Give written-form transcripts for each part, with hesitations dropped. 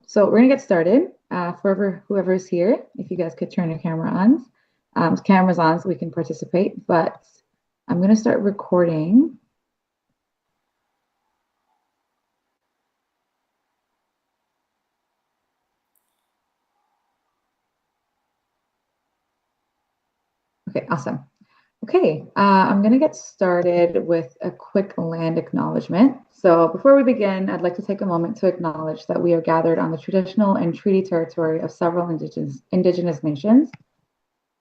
So we're gonna get started. For whoever's here, if you guys could turn your cameras on so we can participate. But I'm gonna start recording. Okay, awesome. Okay, I'm gonna get started with a quick land acknowledgement. So before we begin, I'd like to take a moment to acknowledge that we are gathered on the traditional and treaty territory of several indigenous nations.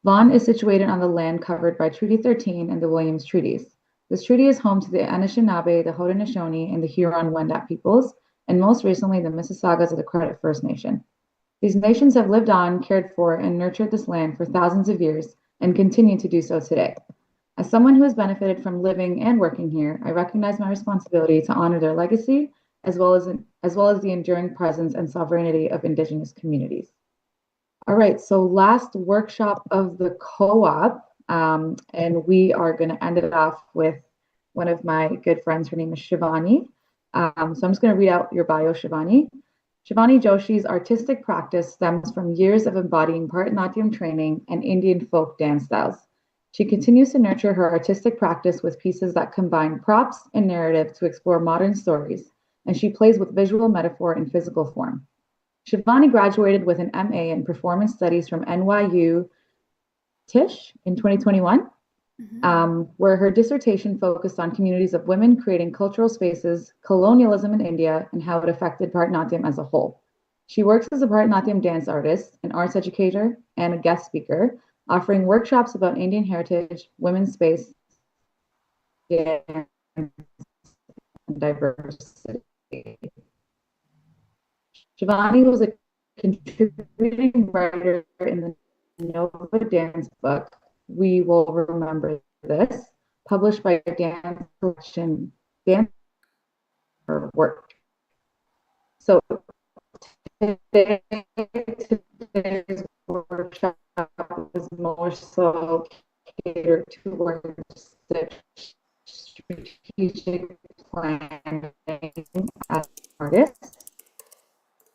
Vaughan is situated on the land covered by Treaty 13 and the Williams Treaties. This treaty is home to the Anishinaabe, the Haudenosaunee, and the Huron-Wendat peoples, and most recently the Mississaugas of the Credit First Nation. These nations have lived on, cared for, and nurtured this land for thousands of years and continue to do so today. As someone who has benefited from living and working here, I recognize my responsibility to honor their legacy as well as the enduring presence and sovereignty of Indigenous communities. All right, so last workshop of the co-op, and we are going to end it off with one of my good friends. Her name is Shivani. So I'm just going to read out your bio, Shivani. Shivani Joshi's artistic practice stems from years of embodying Bharatanatyam training and Indian folk dance styles. She continues to nurture her artistic practice with pieces that combine props and narrative to explore modern stories, and she plays with visual metaphor and physical form. Shivani graduated with an MA in Performance Studies from NYU Tisch in 2021, where her dissertation focused on communities of women creating cultural spaces, colonialism in India, and how it affected Bharatanatyam as a whole. She works as a Bharatanatyam dance artist, an arts educator, and a guest speaker, offering workshops about Indian heritage, women's space, and diversity. Shivani was a contributing writer in the Nova Dance book, We Will Remember This, published by Dance Collection Dance Work. So today's workshop is more so catered towards the strategic planning as artists.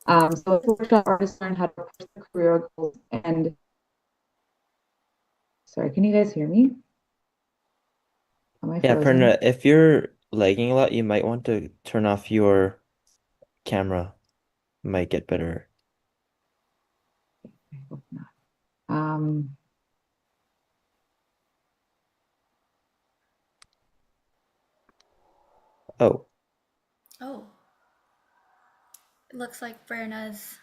So it's a workshop artists learn how to approach their career goals and sorry, can you guys hear me? Am I Yeah, frozen? Perna, if you're lagging a lot, you might want to turn off your camera. Might get better. I hope not. Um, Oh, Oh, it looks like Brenna's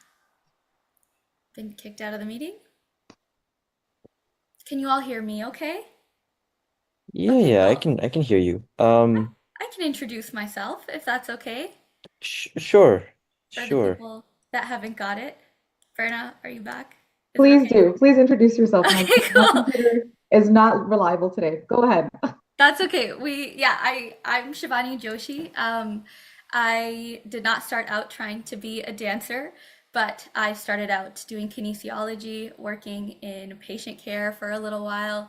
been kicked out of the meeting. Can you all hear me okay? yeah, Okay, yeah, I well, can I can hear you. I can introduce myself if that's okay Sh Sure. for the Sure. people that haven't got it. Brenna, are you back? Is it please okay? do. Please introduce yourself. My Okay, my cool. computer is not reliable today. Go ahead. That's okay. I'm Shivani Joshi. I did not start out trying to be a dancer, but I started out doing kinesiology, working in patient care for a little while,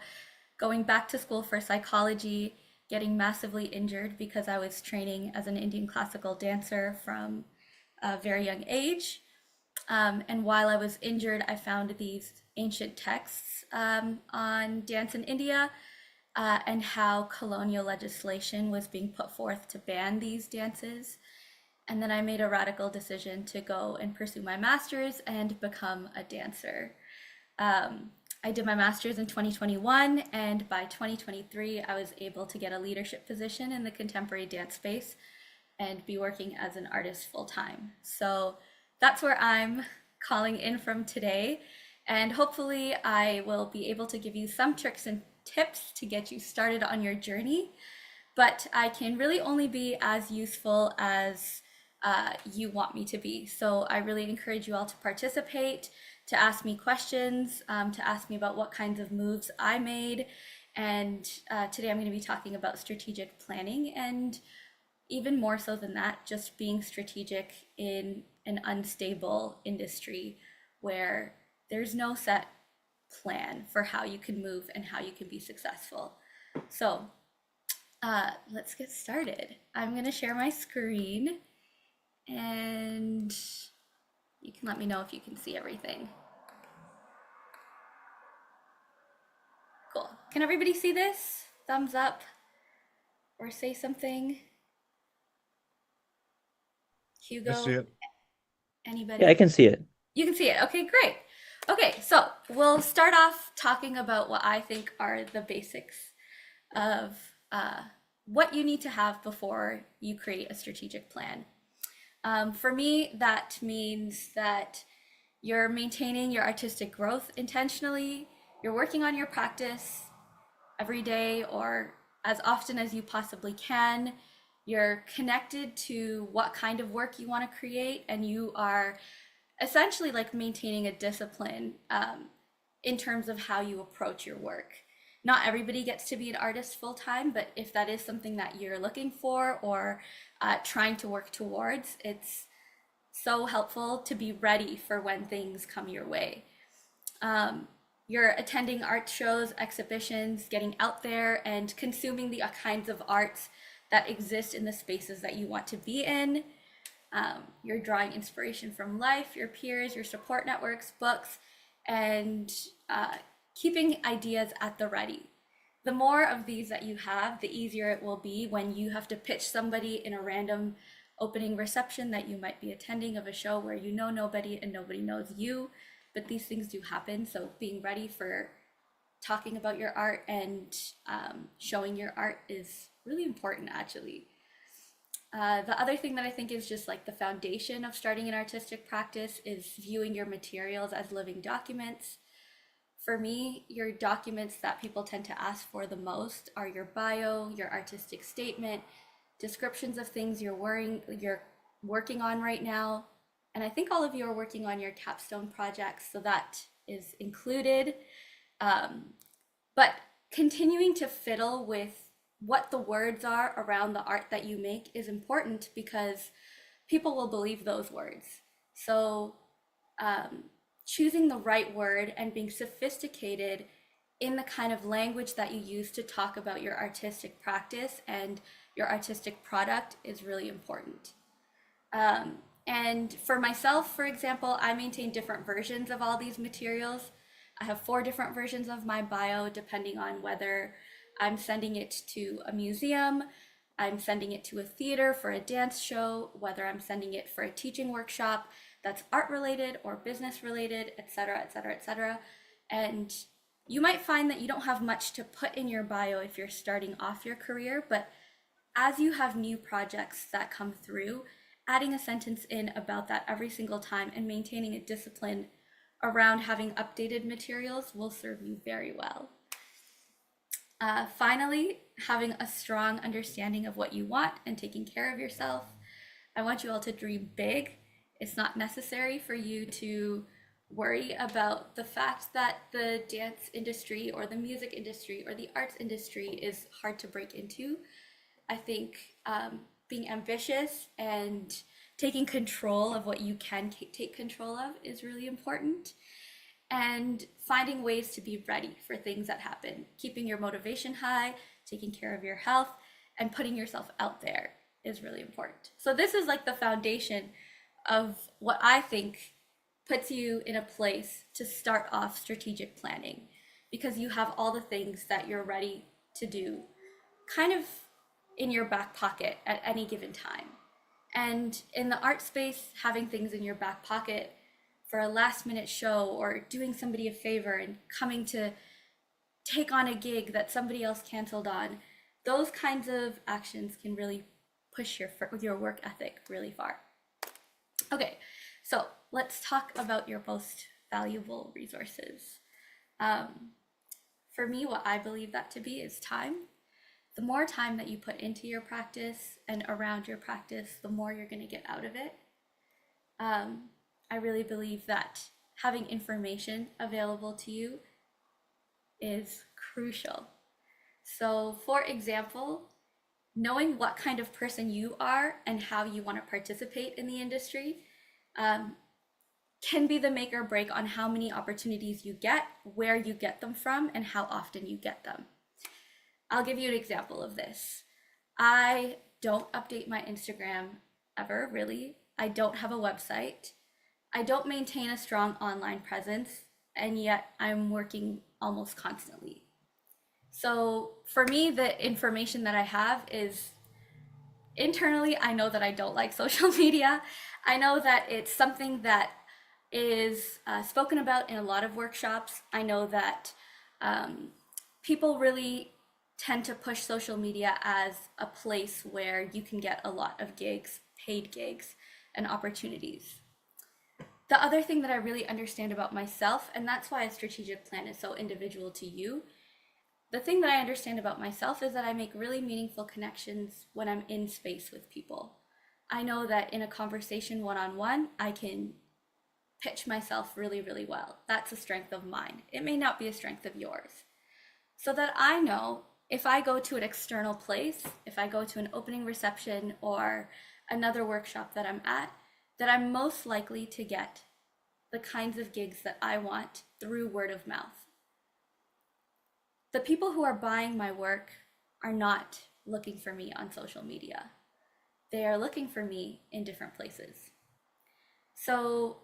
going back to school for psychology, getting massively injured because I was training as an Indian classical dancer from a very young age. And while I was injured, I found these ancient texts on dance in India and how colonial legislation was being put forth to ban these dances. And then I made a radical decision to go and pursue my master's and become a dancer. I did my master's in 2021, and by 2023, I was able to get a leadership position in the contemporary dance space and be working as an artist full time. So that's where I'm calling in from today. And hopefully, I will be able to give you some tricks and tips to get you started on your journey. But I can really only be as useful as you want me to be. So I really encourage you all to participate, to ask me questions, to ask me about what kinds of moves I made. And today I'm going to be talking about strategic planning and even more so than that, just being strategic in an unstable industry where there's no set plan for how you can move and how you can be successful. So let's get started. I'm going to share my screen and You can let me know if you can see everything. Cool. Can everybody see this? Thumbs up or say something. Hugo, I see it. anybody? Yeah, I can see it. You can see it. Okay, great. Okay, so we'll start off talking about what I think are the basics of what you need to have before you create a strategic plan. For me, that means that you're maintaining your artistic growth intentionally, you're working on your practice every day or as often as you possibly can. You're connected to what kind of work you want to create, and you are essentially like maintaining a discipline in terms of how you approach your work. Not everybody gets to be an artist full time, but if that is something that you're looking for or trying to work towards, it's so helpful to be ready for when things come your way. You're attending art shows, exhibitions, getting out there and consuming the kinds of arts that exist in the spaces that you want to be in. You're drawing inspiration from life, your peers, your support networks, books, and keeping ideas at the ready. The more of these that you have, the easier it will be when you have to pitch somebody in a random opening reception that you might be attending of a show where you know nobody and nobody knows you. But these things do happen. So being ready for talking about your art and showing your art is really important, actually. The other thing that I think is just like the foundation of starting an artistic practice is viewing your materials as living documents. For me, your documents that people tend to ask for the most are your bio, your artistic statement, descriptions of things you're working on right now. And I think all of you are working on your capstone projects, so that is included. But continuing to fiddle with what the words are around the art that you make is important because people will believe those words. So choosing the right word and being sophisticated in the kind of language that you use to talk about your artistic practice and your artistic product is really important. And for myself, for example, I maintain different versions of all these materials. I have 4 different versions of my bio, depending on whether I'm sending it to a museum, I'm sending it to a theater for a dance show, whether I'm sending it for a teaching workshop that's art related or business related, etc., etc., etc. And you might find that you don't have much to put in your bio if you're starting off your career, but as you have new projects that come through, adding a sentence in about that every single time and maintaining a discipline around having updated materials will serve you very well. Finally, having a strong understanding of what you want and taking care of yourself. I want you all to dream big. It's not necessary for you to worry about the fact that the dance industry or the music industry or the arts industry is hard to break into. I think being ambitious and taking control of what you can take control of is really important. And finding ways to be ready for things that happen, keeping your motivation high, taking care of your health, and putting yourself out there is really important. So this is like the foundation of what I think puts you in a place to start off strategic planning, because you have all the things that you're ready to do kind of in your back pocket at any given time. And in the art space, having things in your back pocket for a last minute show or doing somebody a favor and coming to take on a gig that somebody else canceled on, those kinds of actions can really push your work ethic really far. Okay, so let's talk about your most valuable resources. For me, what I believe that to be is time. The more time that you put into your practice and around your practice, the more you're going to get out of it. I really believe that having information available to you is crucial. So, for example, knowing what kind of person you are and how you want to participate in the industry can be the make or break on how many opportunities you get, where you get them from, and how often you get them. I'll give you an example of this. I don't update my Instagram ever, really. I don't have a website. I don't maintain a strong online presence, and yet I'm working almost constantly. So for me, the information that I have is internally, I know that I don't like social media. I know that it's something that is spoken about in a lot of workshops. I know that people really tend to push social media as a place where you can get a lot of gigs, paid gigs, and opportunities. The other thing that I really understand about myself, and that's why a strategic plan is so individual to you, the thing that I understand about myself is that I make really meaningful connections when I'm in space with people. I know that in a conversation one-on-one, I can pitch myself really, really well. That's a strength of mine. It may not be a strength of yours. So that I know if I go to an external place, if I go to an opening reception or another workshop that I'm at, that I'm most likely to get the kinds of gigs that I want through word of mouth. The people who are buying my work are not looking for me on social media. They are looking for me in different places. So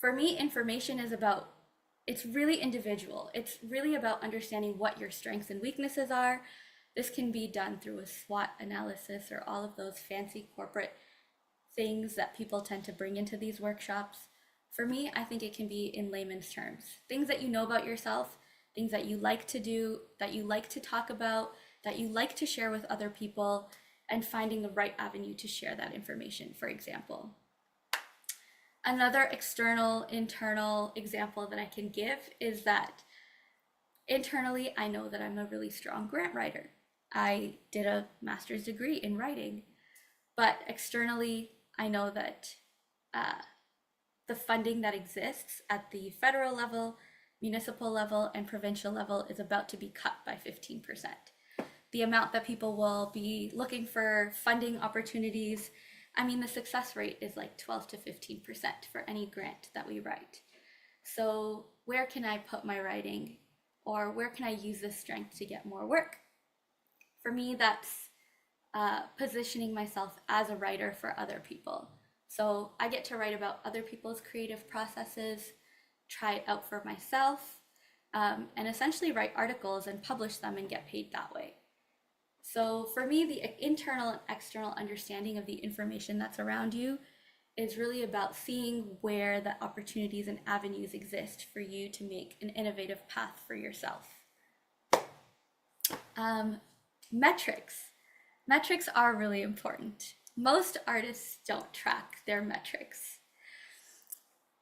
for me, information is about, it's really individual. It's really about understanding what your strengths and weaknesses are. This can be done through a SWOT analysis or all of those fancy corporate things that people tend to bring into these workshops. For me, I think it can be in layman's terms. Things that you know about yourself, things that you like to do, that you like to talk about, that you like to share with other people, and finding the right avenue to share that information, for example. Another external, internal example that I can give is that internally, I know that I'm a really strong grant writer. I did a master's degree in writing, but externally, I know that the funding that exists at the federal level, municipal level, and provincial level is about to be cut by 15%. The amount that people will be looking for funding opportunities, I mean, the success rate is like 12 to 15% for any grant that we write. So where can I put my writing, or where can I use this strength to get more work? For me, that's positioning myself as a writer for other people. So I get to write about other people's creative processes, try it out for myself, and essentially write articles and publish them and get paid that way. So for me, the internal and external understanding of the information that's around you is really about seeing where the opportunities and avenues exist for you to make an innovative path for yourself. Metrics. Metrics are really important. Most artists don't track their metrics.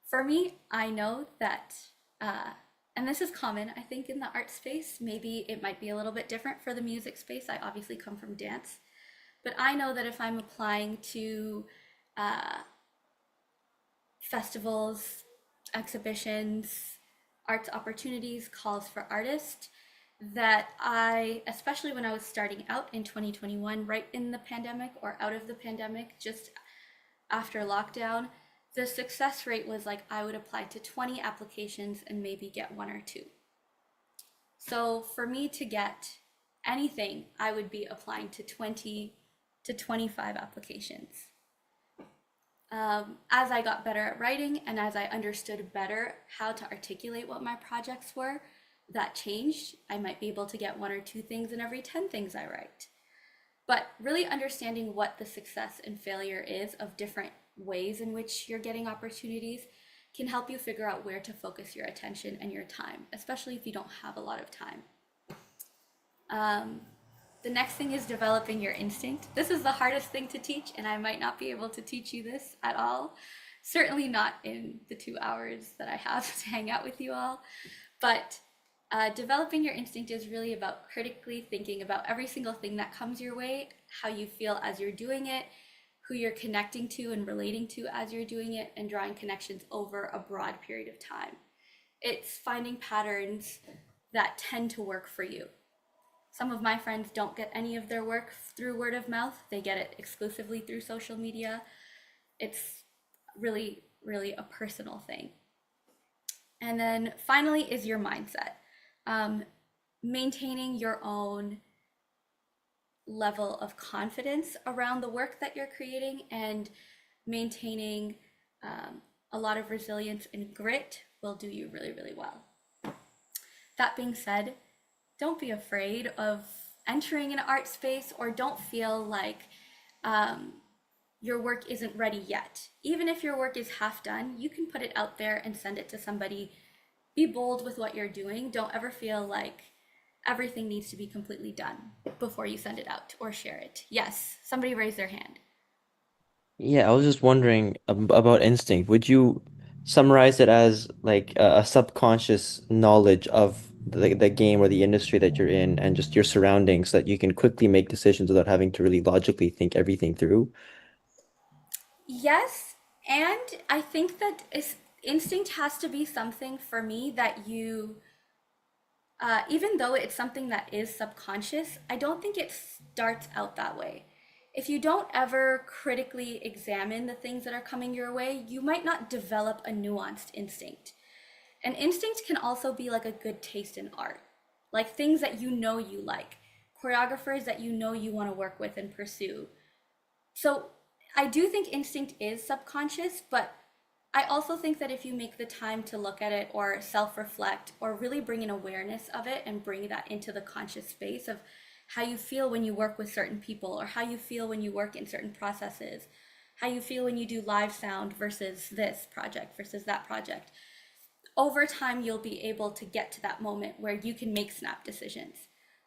For me, I know that, and this is common, I think, in the art space. Maybe it might be a little bit different for the music space. I obviously come from dance. But I know that if I'm applying to festivals, exhibitions, arts opportunities, calls for artists, that I, especially when I was starting out in 2021, right in the pandemic or out of the pandemic, just after lockdown, the success rate was like I would apply to 20 applications and maybe get one or two. So for me to get anything, I would be applying to 20 to 25 applications. As I got better at writing and as I understood better how to articulate what my projects were, that changed. I might be able to get one or two things in every 10 things I write. But really understanding what the success and failure is of different ways in which you're getting opportunities can help you figure out where to focus your attention and your time, especially if you don't have a lot of time. The next thing is developing your instinct. This is the hardest thing to teach, and I might not be able to teach you this at all. Certainly not in the 2 hours that I have to hang out with you all. But developing your instinct is really about critically thinking about every single thing that comes your way, how you feel as you're doing it, who you're connecting to and relating to as you're doing it, and drawing connections over a broad period of time. It's finding patterns that tend to work for you. Some of my friends don't get any of their work through word of mouth. They get it exclusively through social media. It's really, really a personal thing. And then finally is your mindset. Maintaining your own level of confidence around the work that you're creating, and maintaining a lot of resilience and grit will do you really, really well. That being said, don't be afraid of entering an art space, or don't feel like your work isn't ready yet. Even if your work is half done, you can put it out there and send it to somebody. Be bold with what you're doing. Don't ever feel like everything needs to be completely done before you send it out or share it. Yes, somebody raised their hand. Yeah, I was just wondering about instinct. Would you summarize it as like a subconscious knowledge of the game or the industry that you're in and just your surroundings so that you can quickly make decisions without having to really logically think everything through? Yes, and I think that instinct has to be something for me that even though it's something that is subconscious, I don't think it starts out that way. If you don't ever critically examine the things that are coming your way, you might not develop a nuanced instinct. And instinct can also be like a good taste in art, like things that you know you like, choreographers that you know you want to work with and pursue. So I do think instinct is subconscious, but I also think that if you make the time to look at it or self reflect or really bring an awareness of it and bring that into the conscious space of how you feel when you work with certain people, or how you feel when you work in certain processes, how you feel when you do live sound versus this project versus that project, over time you'll be able to get to that moment where you can make snap decisions.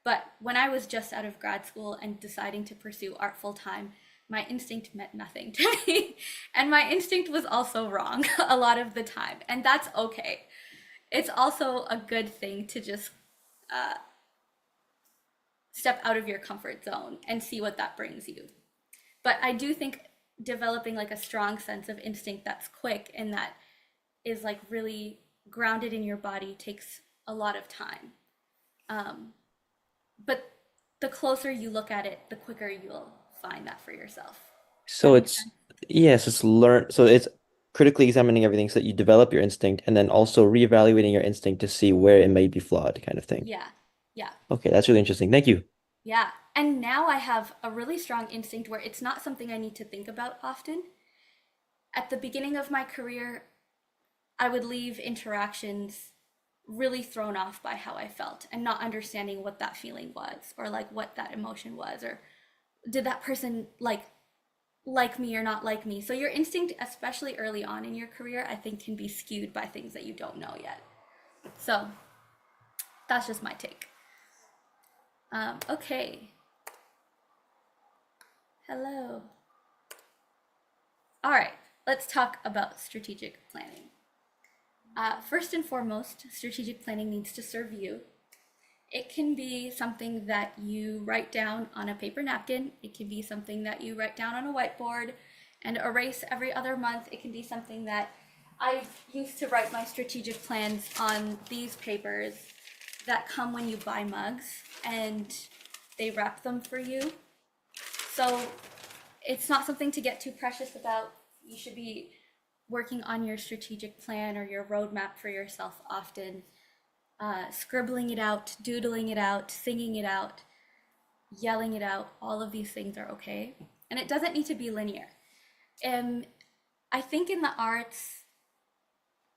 But when I was just out of grad school and deciding to pursue art full time, my instinct meant nothing to me. And my instinct was also wrong a lot of the time. And that's okay. It's also a good thing to just step out of your comfort zone and see what that brings you. But I do think developing like a strong sense of instinct that's quick and that is like really grounded in your body takes a lot of time. But the closer you look at it, the quicker you'll find that for yourself. Does that So make it's sense? yes, it's learn. So it's critically examining everything so that you develop your instinct and then also reevaluating your instinct to see where it may be flawed, kind of thing. Yeah, yeah, Okay, that's really interesting. Thank you. yeah. And now I have a really strong instinct where it's not something I need to think about often. At the beginning of my career, I would leave interactions really thrown off by how I felt and not understanding what that feeling was, or like what that emotion was, or did that person like me or not like me. So your instinct, especially early on in your career, I think can be skewed by things that you don't know yet. So that's just my take. Okay. Hello. All right, let's talk about strategic planning. First and foremost, strategic planning needs to serve you. It can be something that you write down on a paper napkin. It can be something that you write down on a whiteboard and erase every other month. It can be something that I used to write my strategic plans on these papers that come when you buy mugs, and they wrap them for you. So it's not something to get too precious about. You should be working on your strategic plan or your roadmap for yourself often, scribbling it out, doodling it out, singing it out, yelling it out. All of these things are okay. And it doesn't need to be linear. And I think in the arts,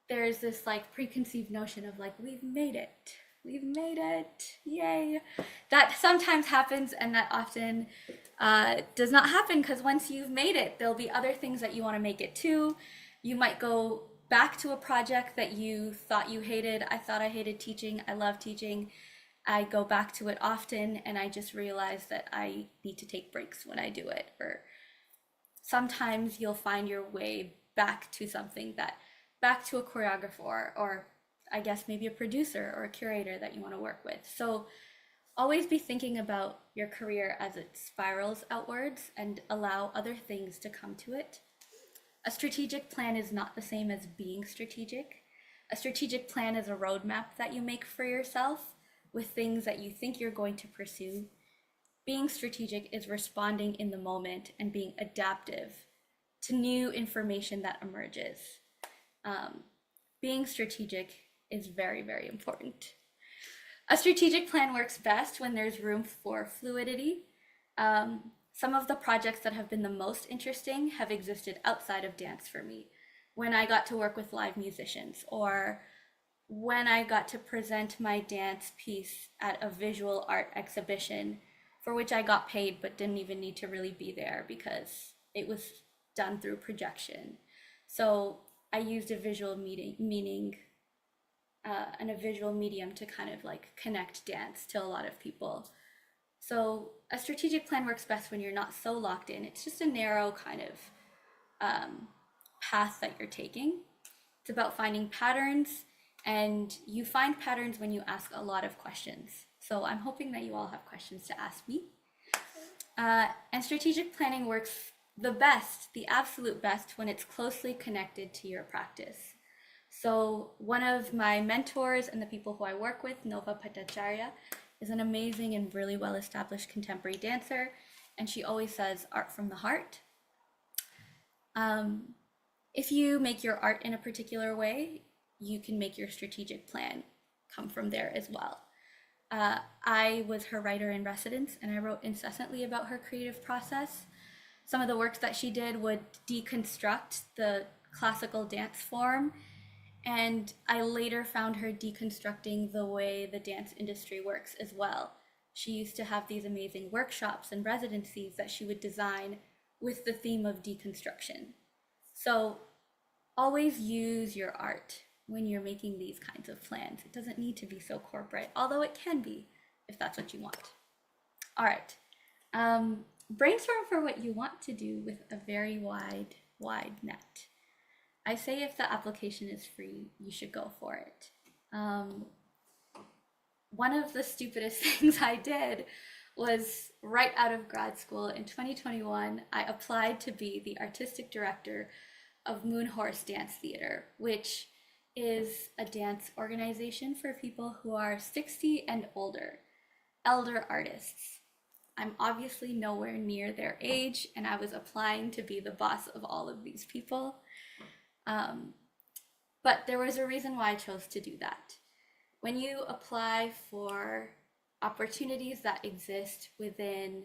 there's this like preconceived notion of like, we've made it. We've made it. Yay. That sometimes happens, and that often does not happen, because once you've made it, there'll be other things that you want to make it to. You might go back to a project that you thought you hated. I thought I hated teaching. I love teaching. I go back to it often, and I just realize that I need to take breaks when I do it. Or sometimes you'll find your way back to something that, back to a choreographer, or I guess maybe a producer or a curator that you want to work with. So always be thinking about your career as it spirals outwards and allow other things to come to it. A strategic plan is not the same as being strategic. A strategic plan is a roadmap that you make for yourself with things that you think you're going to pursue. Being strategic is responding in the moment and being adaptive to new information that emerges. Being strategic is very, very important. A strategic plan works best when there's room for fluidity. Some of the projects that have been the most interesting have existed outside of dance for me, when I got to work with live musicians, or when I got to present my dance piece at a visual art exhibition for which I got paid but didn't even need to really be there because it was done through projection. So I used a visual meaning and a visual medium to kind of like connect dance to a lot of people. So a strategic plan works best when you're not so locked in. It's just a narrow kind of path that you're taking. It's about finding patterns, and you find patterns when you ask a lot of questions. So I'm hoping that you all have questions to ask me. And strategic planning works the best, the absolute best, when it's closely connected to your practice. So one of my mentors and the people who I work with, Nova Patacharya, is an amazing and really well-established contemporary dancer, and she always says art from the heart. If you make your art in a particular way, you can make your strategic plan come from there as well. I was her writer in residence, and I wrote incessantly about her creative process. Some of the works that she did would deconstruct the classical dance form, and I later found her deconstructing the way the dance industry works as well. She used to have these amazing workshops and residencies that she would design with the theme of deconstruction. So always use your art when you're making these kinds of plans. It doesn't need to be so corporate, although it can be if that's what you want. All right, brainstorm for what you want to do with a very wide net. I say if the application is free, you should go for it. One of the stupidest things I did was right out of grad school in 2021, I applied to be the artistic director of Moon Horse Dance Theater, which is a dance organization for people who are 60 and older, elder artists. I'm obviously nowhere near their age, and I was applying to be the boss of all of these people. But there was a reason why I chose to do that. When you apply for opportunities that exist within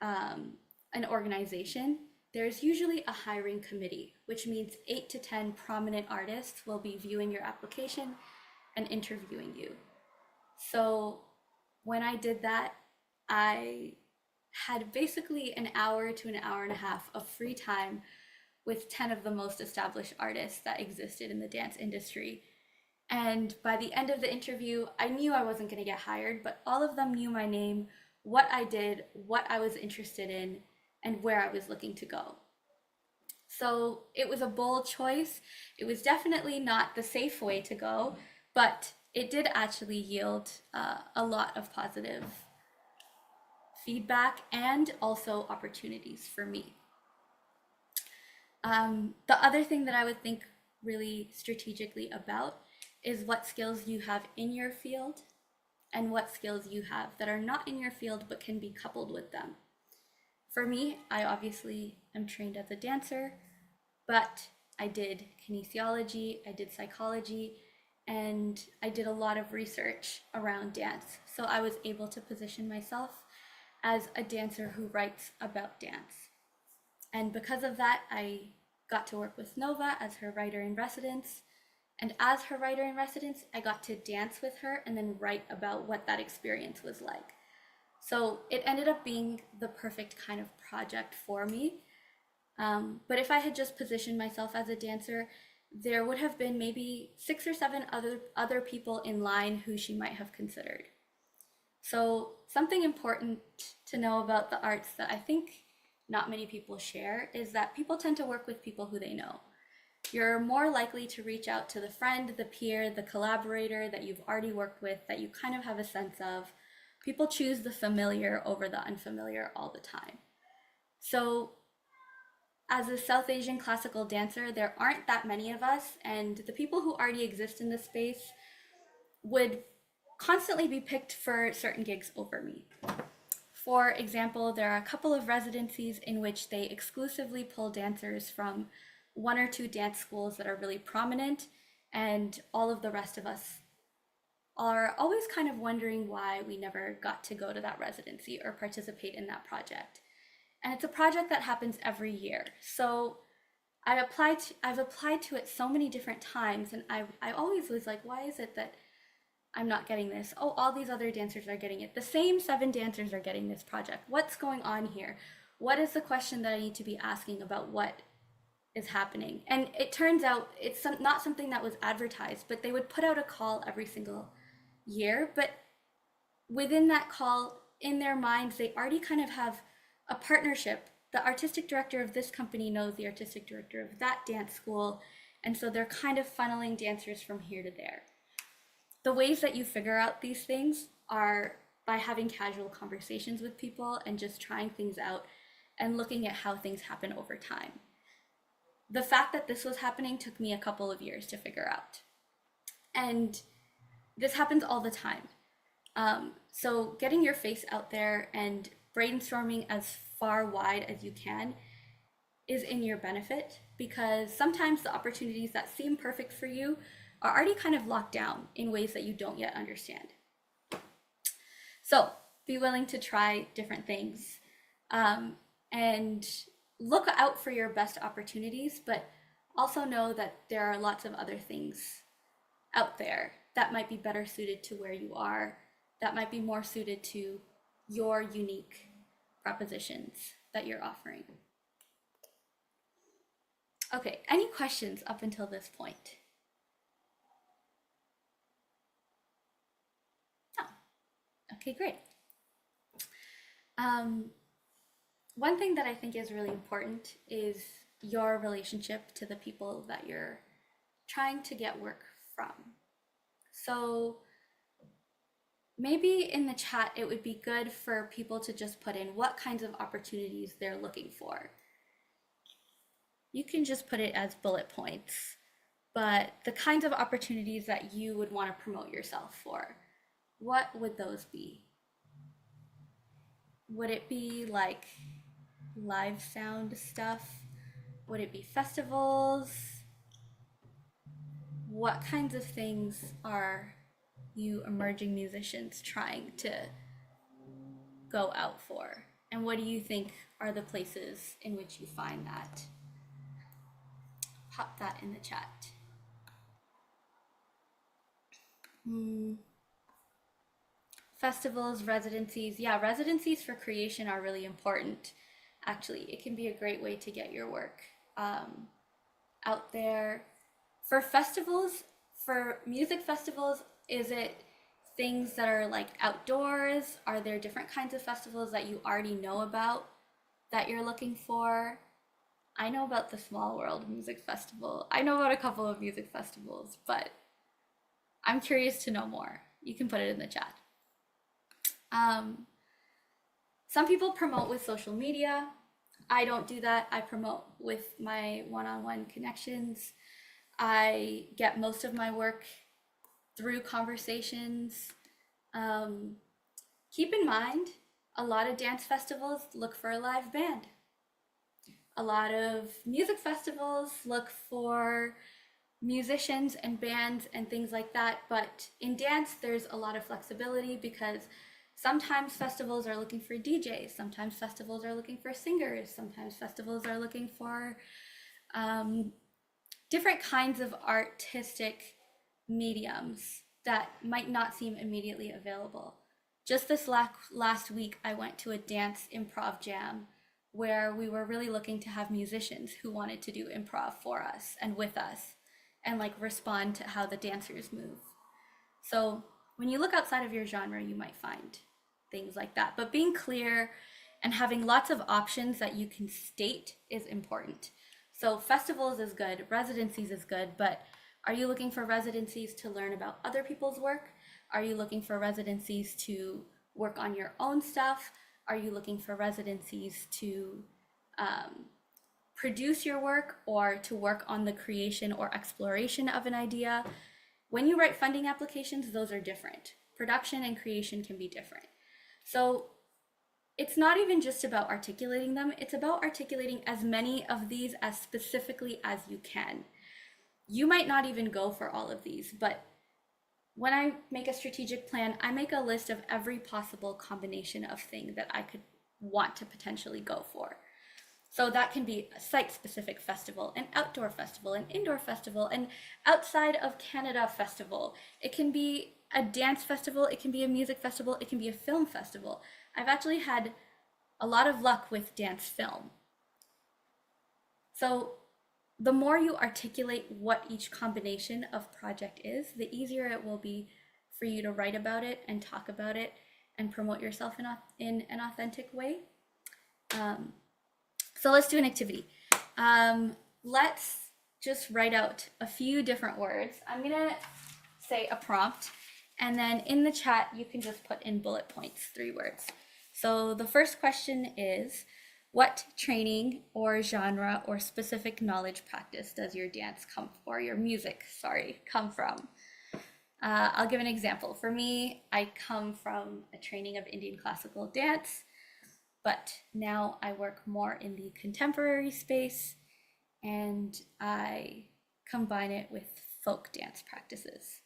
an organization, there's usually a hiring committee, which means 8 to 10 prominent artists will be viewing your application and interviewing you. So when I did that, I had basically an hour to an hour and a half of free time with 10 of the most established artists that existed in the dance industry. And by the end of the interview, I knew I wasn't going to get hired, but all of them knew my name, what I did, what I was interested in, and where I was looking to go. So it was a bold choice. It was definitely not the safe way to go, but it did actually yield a lot of positive feedback and also opportunities for me. The other thing that I would think really strategically about is what skills you have in your field and what skills you have that are not in your field but can be coupled with them. For me, I obviously am trained as a dancer, but I did kinesiology, I did psychology, and I did a lot of research around dance. So I was able to position myself as a dancer who writes about dance. And because of that, I got to work with Nova as her writer in residence. And as her writer in residence, I got to dance with her and then write about what that experience was like. So it ended up being the perfect kind of project for me. But if I had just positioned myself as a dancer, there would have been maybe 6 or 7 other people in line who she might have considered. So something important to know about the arts that I think not many people share is that people tend to work with people who they know. You're more likely to reach out to the friend, the peer, the collaborator that you've already worked with, that you kind of have a sense of. People choose the familiar over the unfamiliar all the time. So as a South Asian classical dancer, there aren't that many of us, and the people who already exist in this space would constantly be picked for certain gigs over me. For example, there are a couple of residencies in which they exclusively pull dancers from 1 or 2 dance schools that are really prominent, and all of the rest of us are always kind of wondering why we never got to go to that residency or participate in that project. And it's a project that happens every year. So I've applied to it so many different times, and I always was like, why is it that I'm not getting this? Oh, all these other dancers are getting it. The same 7 dancers are getting this project. What's going on here? What is the question that I need to be asking about what is happening? And it turns out it's not something that was advertised, but they would put out a call every single year. But within that call, in their minds, they already kind of have a partnership. The artistic director of this company knows the artistic director of that dance school. And so they're kind of funneling dancers from here to there. The ways that you figure out these things are by having casual conversations with people and just trying things out and looking at how things happen over time. The fact that this was happening took me a couple of years to figure out. And this happens all the time. So getting your face out there and brainstorming as far wide as you can is in your benefit, because sometimes the opportunities that seem perfect for you are already kind of locked down in ways that you don't yet understand. So be willing to try different things, and look out for your best opportunities, but also know that there are lots of other things out there that might be better suited to where you are, that might be more suited to your unique propositions that you're offering. Okay, any questions up until this point? Oh, okay, great. One thing that I think is really important is your relationship to the people that you're trying to get work from. So maybe in the chat, it would be good for people to just put in what kinds of opportunities they're looking for. You can just put it as bullet points, but the kinds of opportunities that you would want to promote yourself for, what would those be? Would it be like live sound stuff? Would it be festivals? What kinds of things are you emerging musicians trying to go out for? And what do you think are the places in which you find that? Pop that in the chat. Festivals, residencies. Yeah, residencies for creation are really important. Actually, it can be a great way to get your work out there. For festivals, for music festivals, is it things that are like outdoors? Are there different kinds of festivals that you already know about that you're looking for? I know about the Small World Music Festival. I know about a couple of music festivals, but I'm curious to know more. You can put it in the chat. Some people promote with social media. I don't do that. I promote with my one-on-one connections. I get most of my work through conversations. Keep in mind, a lot of dance festivals look for a live band. A lot of music festivals look for musicians and bands and things like that. But in dance, there's a lot of flexibility, because sometimes festivals are looking for DJs, sometimes festivals are looking for singers, sometimes festivals are looking for different kinds of artistic mediums that might not seem immediately available. Just this last week, I went to a dance improv jam where we were really looking to have musicians who wanted to do improv for us and with us and like respond to how the dancers move. So when you look outside of your genre, you might find things like that. But being clear and having lots of options that you can state is important. So festivals is good, residencies is good, but are you looking for residencies to learn about other people's work? Are you looking for residencies to work on your own stuff? Are you looking for residencies to produce your work or to work on the creation or exploration of an idea? When you write funding applications, those are different. Production and creation can be different. So it's not even just about articulating them, it's about articulating as many of these as specifically as you can. You might not even go for all of these, but when I make a strategic plan, I make a list of every possible combination of thing that I could want to potentially go for. So that can be a site-specific festival, an outdoor festival, an indoor festival, an outside of Canada festival. It can be a dance festival, it can be a music festival, it can be a film festival. I've actually had a lot of luck with dance film. So the more you articulate what each combination of project is, the easier it will be for you to write about it and talk about it and promote yourself in an authentic way. So let's do an activity. Let's just write out a few different words. I'm gonna say a prompt, and then in the chat, you can just put in bullet points, 3 words. So the first question is, what training or genre or specific knowledge practice does your dance or your music, come from? I'll give an example. For me, I come from a training of Indian classical dance, but now I work more in the contemporary space and I combine it with folk dance practices.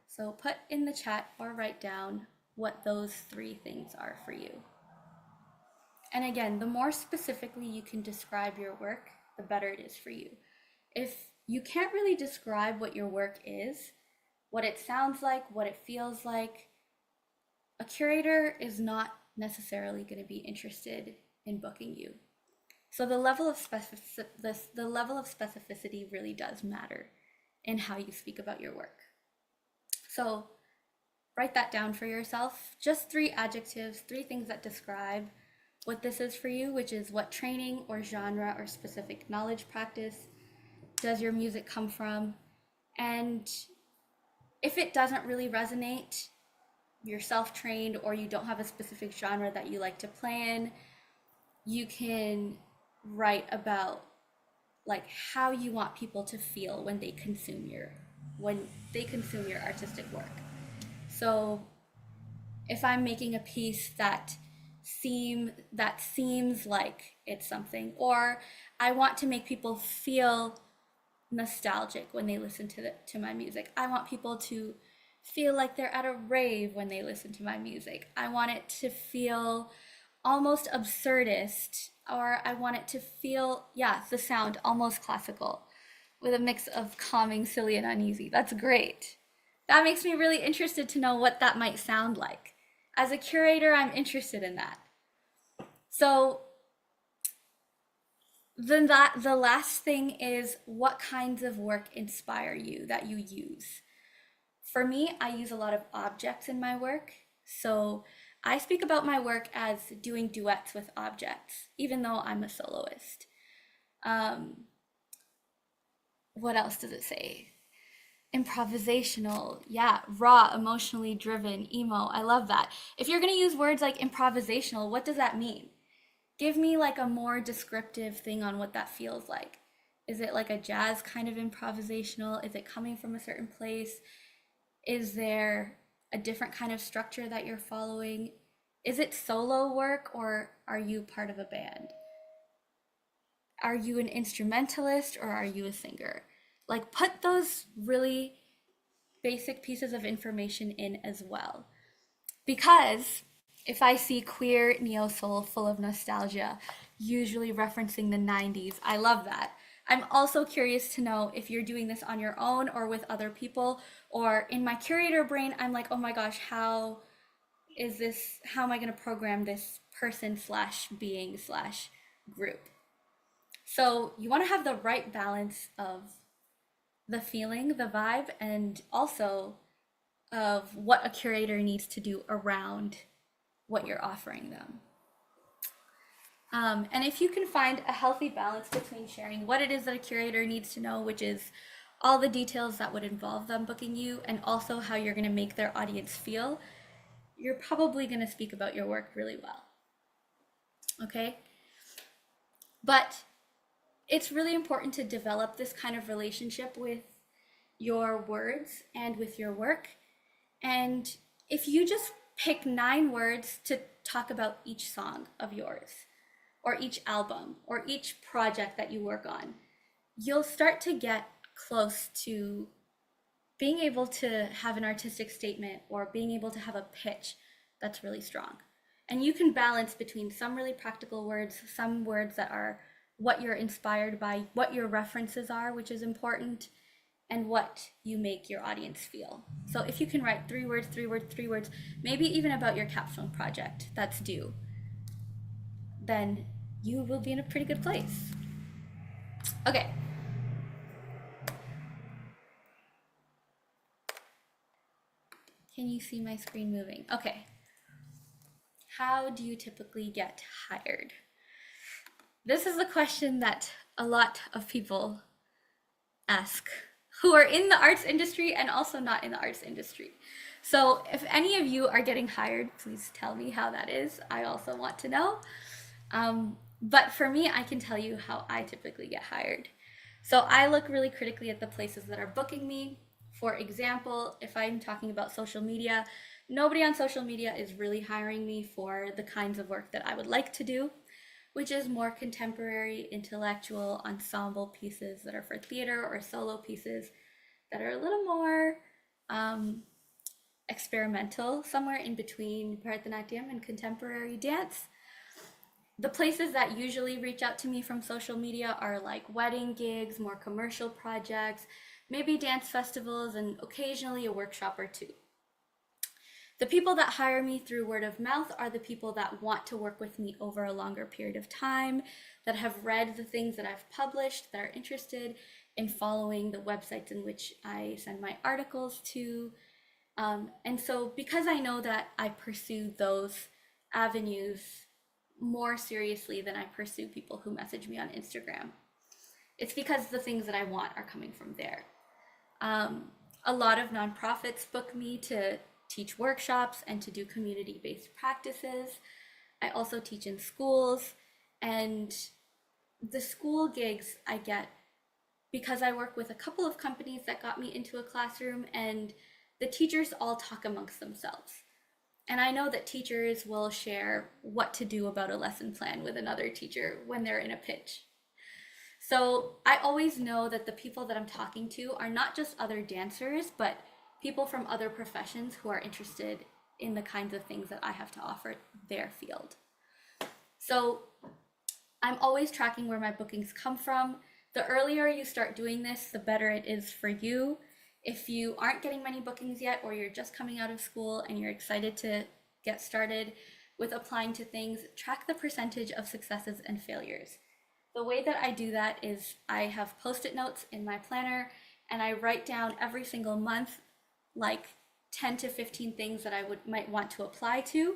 So put in the chat or write down what those 3 things are for you. And again, the more specifically you can describe your work, the better it is for you. If you can't really describe what your work is, what it sounds like, what it feels like, a curator is not necessarily going to be interested in booking you. So the level of specificity really does matter in how you speak about your work. So write that down for yourself. Just 3 adjectives, 3 things that describe what this is for you, which is what training or genre or specific knowledge practice does your music come from. And if it doesn't really resonate, you're self-trained or you don't have a specific genre that you like to play in, you can write about like how you want people to feel when they consume your artistic work. So if I'm making a piece that seems like it's something, or I want to make people feel nostalgic when they listen to my music. I want people to feel like they're at a rave when they listen to my music. I want it to feel almost absurdist, or I want it to feel, the sound almost classical with a mix of calming, silly, and uneasy. That's great. That makes me really interested to know what that might sound like. As a curator, I'm interested in that. So then the last thing is, what kinds of work inspire you that you use? For me, I use a lot of objects in my work. So I speak about my work as doing duets with objects, even though I'm a soloist. What else does it say? Improvisational, raw, emotionally driven, emo. I love that. If you're gonna use words like improvisational, what does that mean? Give me like a more descriptive thing on what that feels like. Is it like a jazz kind of improvisational? Is it coming from a certain place? Is there a different kind of structure that you're following? Is it solo work or are you part of a band? Are you an instrumentalist or are you a singer? Like, put those really basic pieces of information in as well. Because if I see queer neo-soul full of nostalgia, usually referencing the 90s, I love that. I'm also curious to know if you're doing this on your own or with other people, or in my curator brain, I'm like, oh my gosh, how am I gonna program this person / being / group? So you wanna have the right balance of the feeling, the vibe, and also of what a curator needs to do around what you're offering them. And if you can find a healthy balance between sharing what it is that a curator needs to know, which is all the details that would involve them booking you, and also how you're going to make their audience feel, you're probably going to speak about your work really well. Okay? But it's really important to develop this kind of relationship with your words and with your work. And if you just pick 9 words to talk about each song of yours, or each album, or each project that you work on, you'll start to get close to being able to have an artistic statement or being able to have a pitch that's really strong. And you can balance between some really practical words, some words that are what you're inspired by, what your references are, which is important, and what you make your audience feel. So if you can write 3 words, 3 words, 3 words, maybe even about your capstone project that's due, then you will be in a pretty good place. Okay. Can you see my screen moving? Okay. How do you typically get hired? This is a question that a lot of people ask who are in the arts industry and also not in the arts industry. So if any of you are getting hired, please tell me how that is. I also want to know. But for me, I can tell you how I typically get hired. So I look really critically at the places that are booking me. For example, if I'm talking about social media, nobody on social media is really hiring me for the kinds of work that I would like to do, which is more contemporary, intellectual, ensemble pieces that are for theater, or solo pieces that are a little more experimental, somewhere in between Bharatanatyam and contemporary dance. The places that usually reach out to me from social media are like wedding gigs, more commercial projects, maybe dance festivals, and occasionally a workshop or two. The people that hire me through word of mouth are the people that want to work with me over a longer period of time, that have read the things that I've published, that are interested in following the websites in which I send my articles to. And so because I know that I pursue those avenues more seriously than I pursue people who message me on Instagram, it's because the things that I want are coming from there. A lot of nonprofits book me to teach workshops and to do community-based practices. I also teach in schools, and the school gigs I get because I work with a couple of companies that got me into a classroom, and the teachers all talk amongst themselves. And I know that teachers will share what to do about a lesson plan with another teacher when they're in a pitch. So I always know that the people that I'm talking to are not just other dancers, but people from other professions who are interested in the kinds of things that I have to offer their field. So I'm always tracking where my bookings come from. The earlier you start doing this, the better it is for you. If you aren't getting many bookings yet, or you're just coming out of school and you're excited to get started with applying to things, track the percentage of successes and failures. The way that I do that is I have post-it notes in my planner, and I write down every single month like 10 to 15 things that I might want to apply to.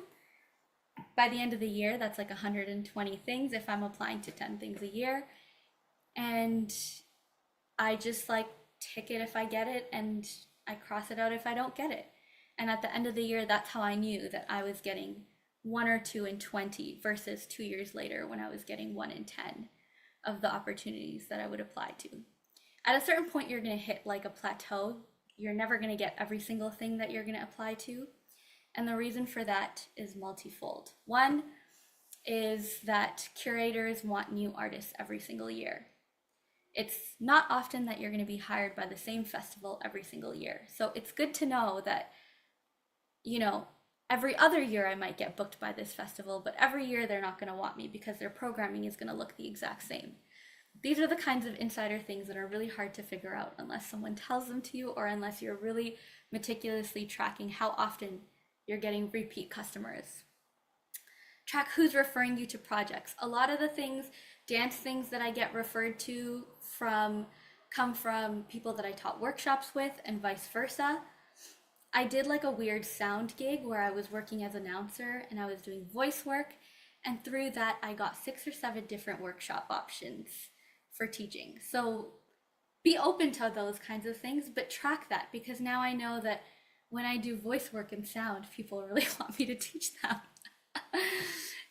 By the end of the year, that's like 120 things if I'm applying to 10 things a year. And I just like tick it if I get it, and I cross it out if I don't get it. And at the end of the year, that's how I knew that I was getting 1 or 2 in 20 versus 2 years later when I was getting 1 in 10 of the opportunities that I would apply to. At a certain point, you're going to hit like a plateau. You're never going to get every single thing that you're going to apply to. And the reason for that is multifold. One is that curators want new artists every single year. It's not often that you're going to be hired by the same festival every single year. So it's good to know that, every other year I might get booked by this festival, but every year they're not going to want me because their programming is going to look the exact same. These are the kinds of insider things that are really hard to figure out unless someone tells them to you, or unless you're really meticulously tracking how often you're getting repeat customers. Track who's referring you to projects. A lot of the dance things that I get referred to come from people that I taught workshops with, and vice versa. I did like a weird sound gig where I was working as an announcer and I was doing voice work, and through that I got 6 or 7 different workshop options for teaching. So be open to those kinds of things, but track that, because now I know that when I do voice work and sound, people really want me to teach them.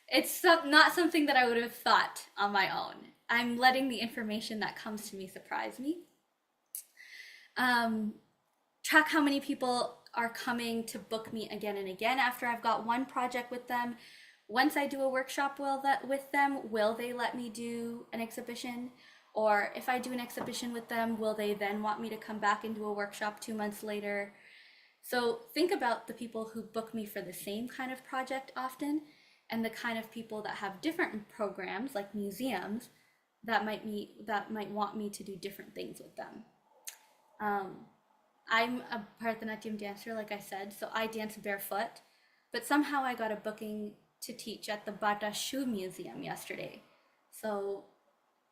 It's not something that I would have thought on my own. I'm letting the information that comes to me surprise me. Track how many people are coming to book me again and again after I've got one project with them. Once I do a workshop with them, will they let me do an exhibition? Or if I do an exhibition with them, will they then want me to come back and do a workshop 2 months later? So think about the people who book me for the same kind of project often, and the kind of people that have different programs like museums, that might want me to do different things with them. I'm a Bharatanatyam dancer, like I said, so I dance barefoot. But somehow I got a booking to teach at the Bata Shoe Museum yesterday. So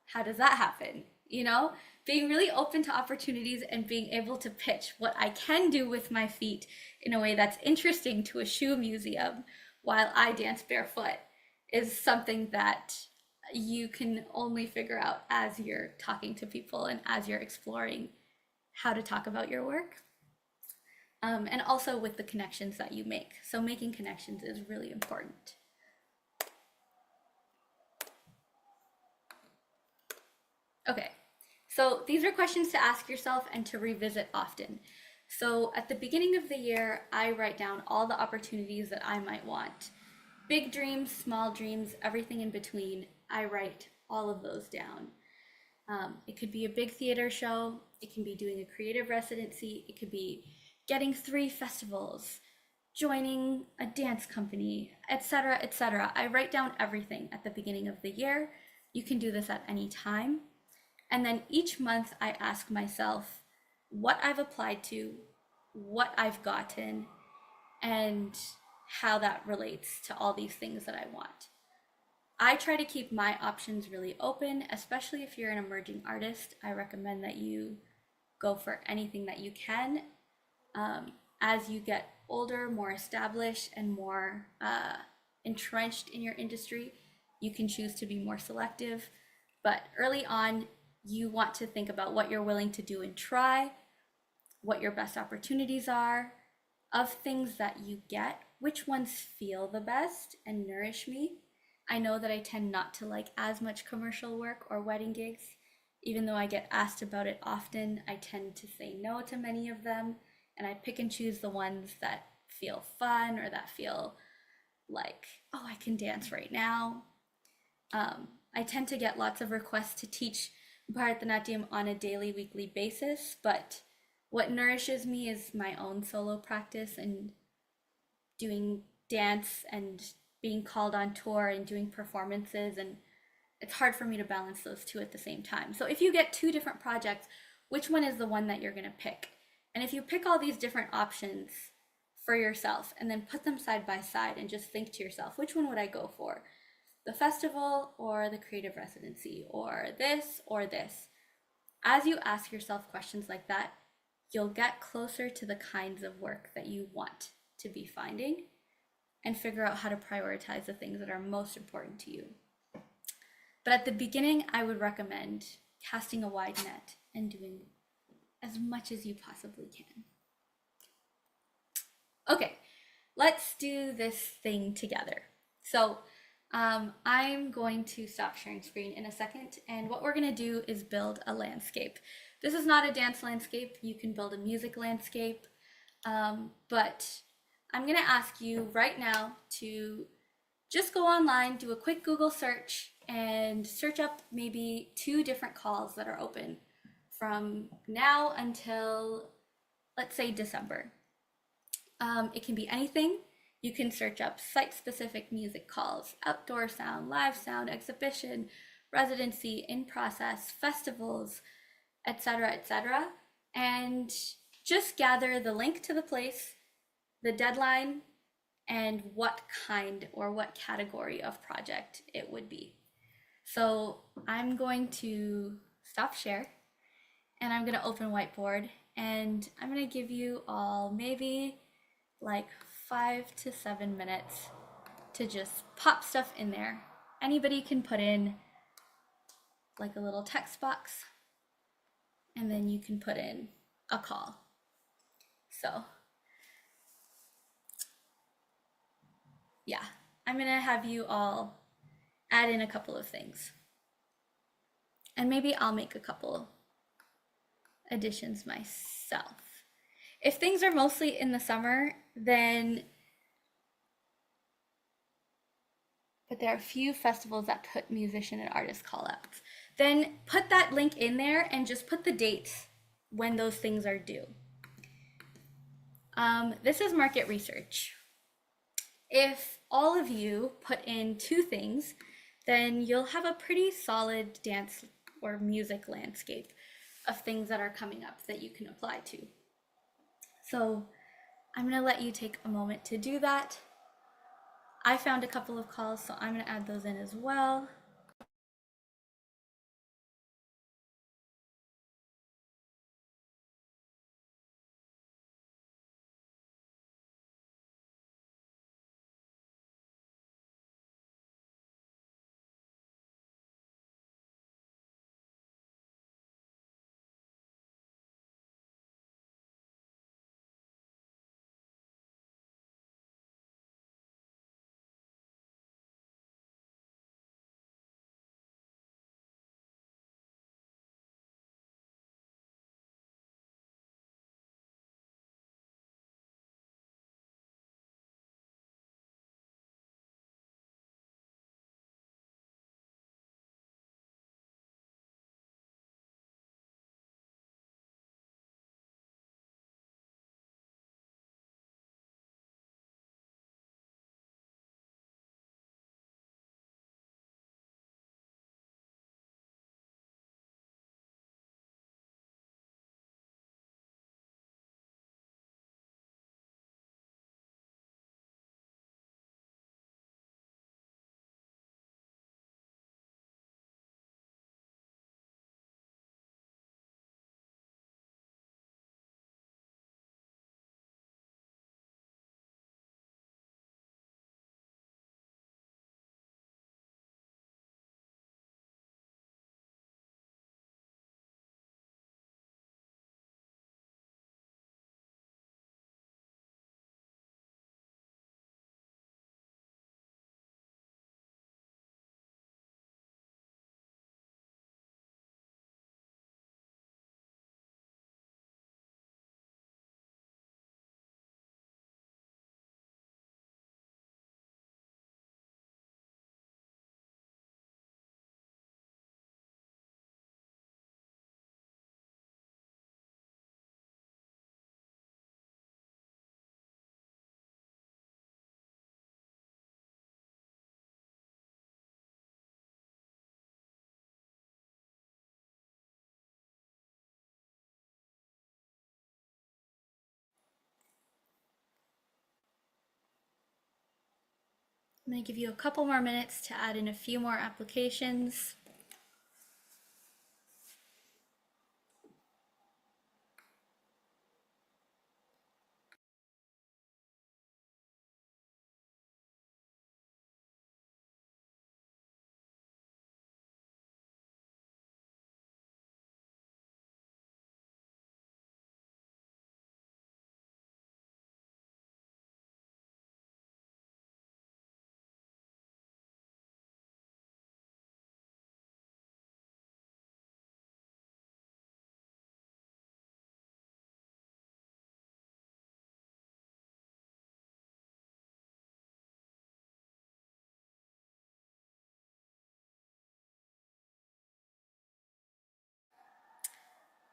how does that happen? You know, being really open to opportunities and being able to pitch what I can do with my feet in a way that's interesting to a shoe museum while I dance barefoot is something that you can only figure out as you're talking to people and as you're exploring how to talk about your work. And also with the connections that you make. So making connections is really important. Okay, so these are questions to ask yourself and to revisit often. So at the beginning of the year, I write down all the opportunities that I might want. Big dreams, small dreams, everything in between. I write all of those down. It could be a big theater show. It can be doing a creative residency. It could be getting 3 festivals, joining a dance company, etc., etc. I write down everything at the beginning of the year. You can do this at any time. And then each month I ask myself what I've applied to, what I've gotten, and how that relates to all these things that I want. I try to keep my options really open, especially if you're an emerging artist. I recommend that you go for anything that you can. As you get older, more established, and more entrenched in your industry, you can choose to be more selective. But early on, you want to think about what you're willing to do and try, what your best opportunities are, of things that you get, which ones feel the best and nourish me. I know that I tend not to like as much commercial work or wedding gigs. Even though I get asked about it often, I tend to say no to many of them, and I pick and choose the ones that feel fun or that feel like, oh, I can dance right now. I tend to get lots of requests to teach Bharatanatyam on a daily, weekly basis, but what nourishes me is my own solo practice and doing dance and being called on tour and doing performances, and it's hard for me to balance those two at the same time. So if you get 2 different projects, which one is the one that you're going to pick? And if you pick all these different options for yourself and then put them side by side and just think to yourself, which one would I go for? The festival or the creative residency, or this or this? As you ask yourself questions like that, you'll get closer to the kinds of work that you want to be finding and figure out how to prioritize the things that are most important to you. But at the beginning, I would recommend casting a wide net and doing as much as you possibly can. Okay, let's do this thing together. So I'm going to stop sharing screen in a second, and what we're going to do is build a landscape. This is not a dance landscape. You can build a music landscape, but I'm going to ask you right now to just go online, do a quick Google search, and search up maybe 2 different calls that are open from now until, let's say, December. It can be anything. You can search up site-specific music calls, outdoor sound, live sound, exhibition, residency, in process, festivals, etc., etc. And just gather the link to the place, the deadline, and what kind or what category of project it would be. So I'm going to stop share, and I'm going to open whiteboard, and I'm going to give you all maybe like 5 to 7 minutes to just pop stuff in there. Anybody can put in like a little text box, and then you can put in a call. So yeah, I'm gonna have you all add in a couple of things, and maybe I'll make a couple additions myself. If things are mostly in the summer, then, but there are a few festivals that put musician and artist call outs, then put that link in there and just put the dates when those things are due. This is market research. If all of you put in 2 things, then you'll have a pretty solid dance or music landscape of things that are coming up that you can apply to. So I'm going to let you take a moment to do that. I found a couple of calls, so I'm going to add those in as well. I'm going to give you a couple more minutes to add in a few more applications.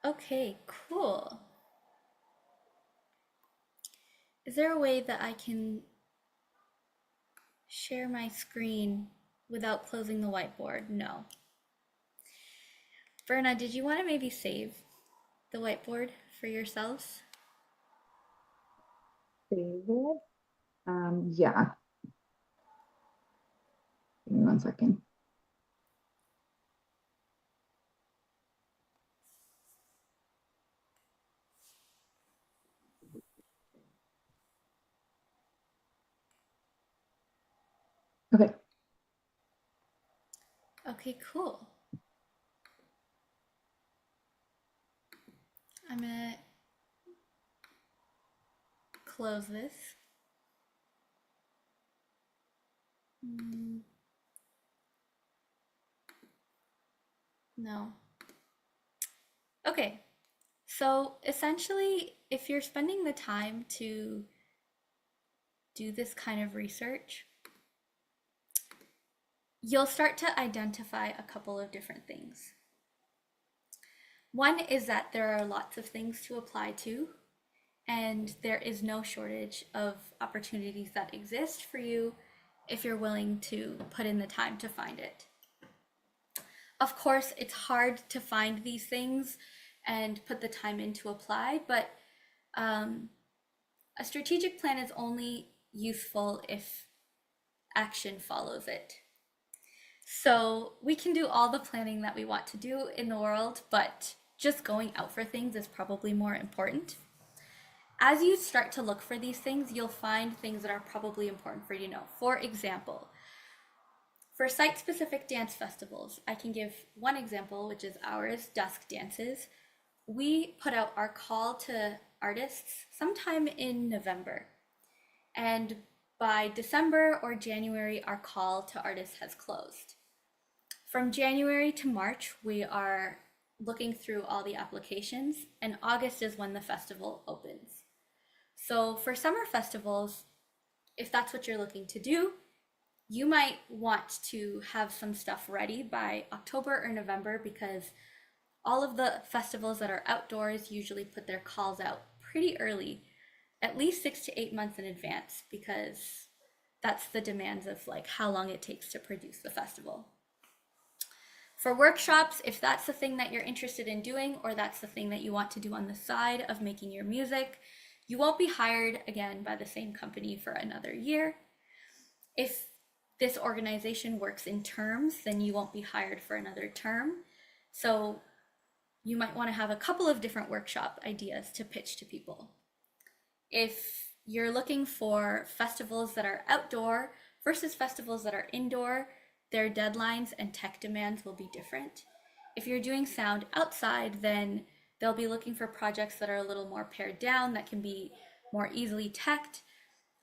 Okay, cool. Is there a way that I can share my screen without closing the whiteboard? No. Verna, did you want to maybe save the whiteboard for yourselves? Save it. Yeah. Give me 1 second. Okay. Okay, cool. I'm gonna close this. No. Okay, so essentially, if you're spending the time to do this kind of research, you'll start to identify a couple of different things. One is that there are lots of things to apply to, and there is no shortage of opportunities that exist for you if you're willing to put in the time to find it. Of course, it's hard to find these things and put the time in to apply, but a strategic plan is only useful if action follows it. So we can do all the planning that we want to do in the world, but just going out for things is probably more important. As you start to look for these things, you'll find things that are probably important for you to know. For example, for site-specific dance festivals, I can give one example, which is ours, Dusk Dances. We put out our call to artists sometime in November. And by December or January, our call to artists has closed. From January to March, we are looking through all the applications, and August is when the festival opens. So for summer festivals, if that's what you're looking to do, you might want to have some stuff ready by October or November, because all of the festivals that are outdoors usually put their calls out pretty early, at least 6 to 8 months in advance, because that's the demands of like how long it takes to produce the festival. For workshops, if that's the thing that you're interested in doing, or that's the thing that you want to do on the side of making your music, you won't be hired again by the same company for another year. If this organization works in terms, then you won't be hired for another term. So you might want to have a couple of different workshop ideas to pitch to people. If you're looking for festivals that are outdoor versus festivals that are indoor, their deadlines and tech demands will be different. If you're doing sound outside, then they'll be looking for projects that are a little more pared down, that can be more easily teched,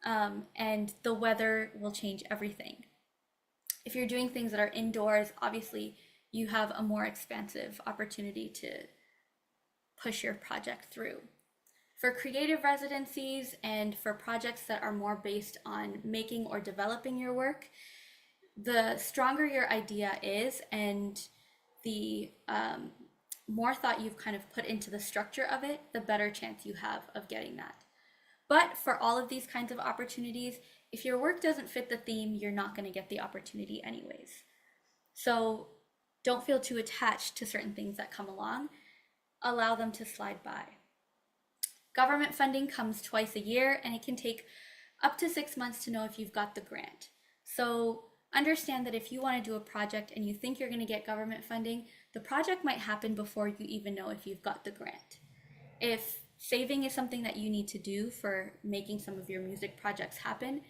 and the weather will change everything. If you're doing things that are indoors, obviously you have a more expansive opportunity to push your project through. For creative residencies and for projects that are more based on making or developing your work, the stronger your idea is and the more thought you've kind of put into the structure of it, the better chance you have of getting that. But for all of these kinds of opportunities, if your work doesn't fit the theme, you're not going to get the opportunity anyways. So don't feel too attached to certain things that come along. Allow them to slide by. Government funding comes twice a year, and it can take up to 6 months to know if you've got the grant. So understand that if you want to do a project and you think you're going to get government funding, the project might happen before you even know if you've got the grant. If saving is something that you need to do for making some of your music projects happen,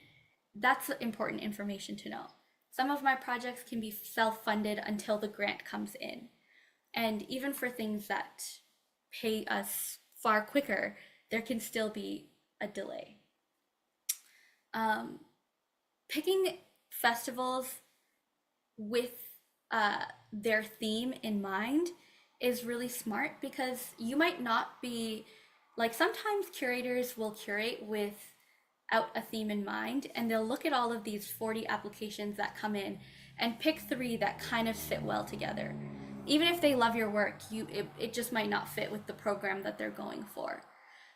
that's important information to know. Some of my projects can be self-funded until the grant comes in. And even for things that pay us far quicker, there can still be a delay. Picking festivals with their theme in mind is really smart, because you might not be, like, sometimes curators will curate without a theme in mind, and they'll look at all of these 40 applications that come in and pick 3 that kind of fit well together. Even if they love your work, it just might not fit with the program that they're going for.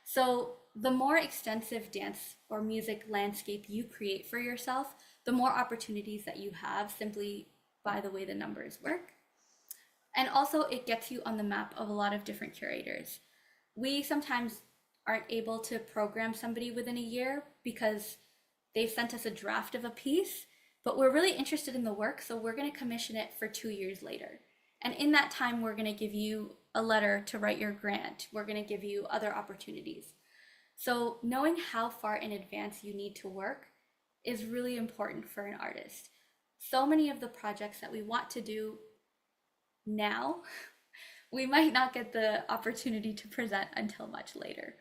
So the more extensive dance or music landscape you create for yourself, the more opportunities that you have simply by the way the numbers work. And also it gets you on the map of a lot of different curators. We sometimes aren't able to program somebody within a year because they've sent us a draft of a piece, but we're really interested in the work, so we're going to commission it for 2 years later. And in that time, we're going to give you a letter to write your grant. We're going to give you other opportunities. So knowing how far in advance you need to work is really important for an artist. So many of the projects that we want to do now, we might not get the opportunity to present until much later.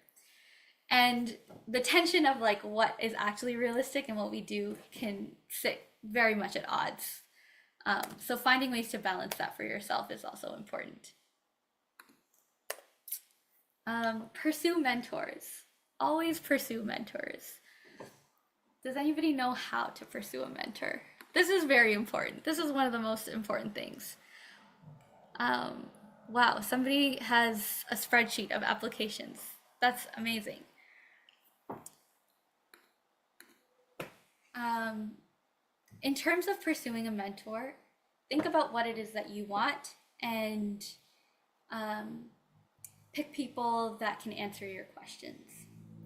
And the tension of like what is actually realistic and what we do can sit very much at odds. So finding ways to balance that for yourself is also important. Pursue mentors. Always pursue mentors. Does anybody know how to pursue a mentor? This is very important. This is one of the most important things. Wow, somebody has a spreadsheet of applications. That's amazing. In terms of pursuing a mentor, think about what it is that you want and um, pick people that can answer your questions.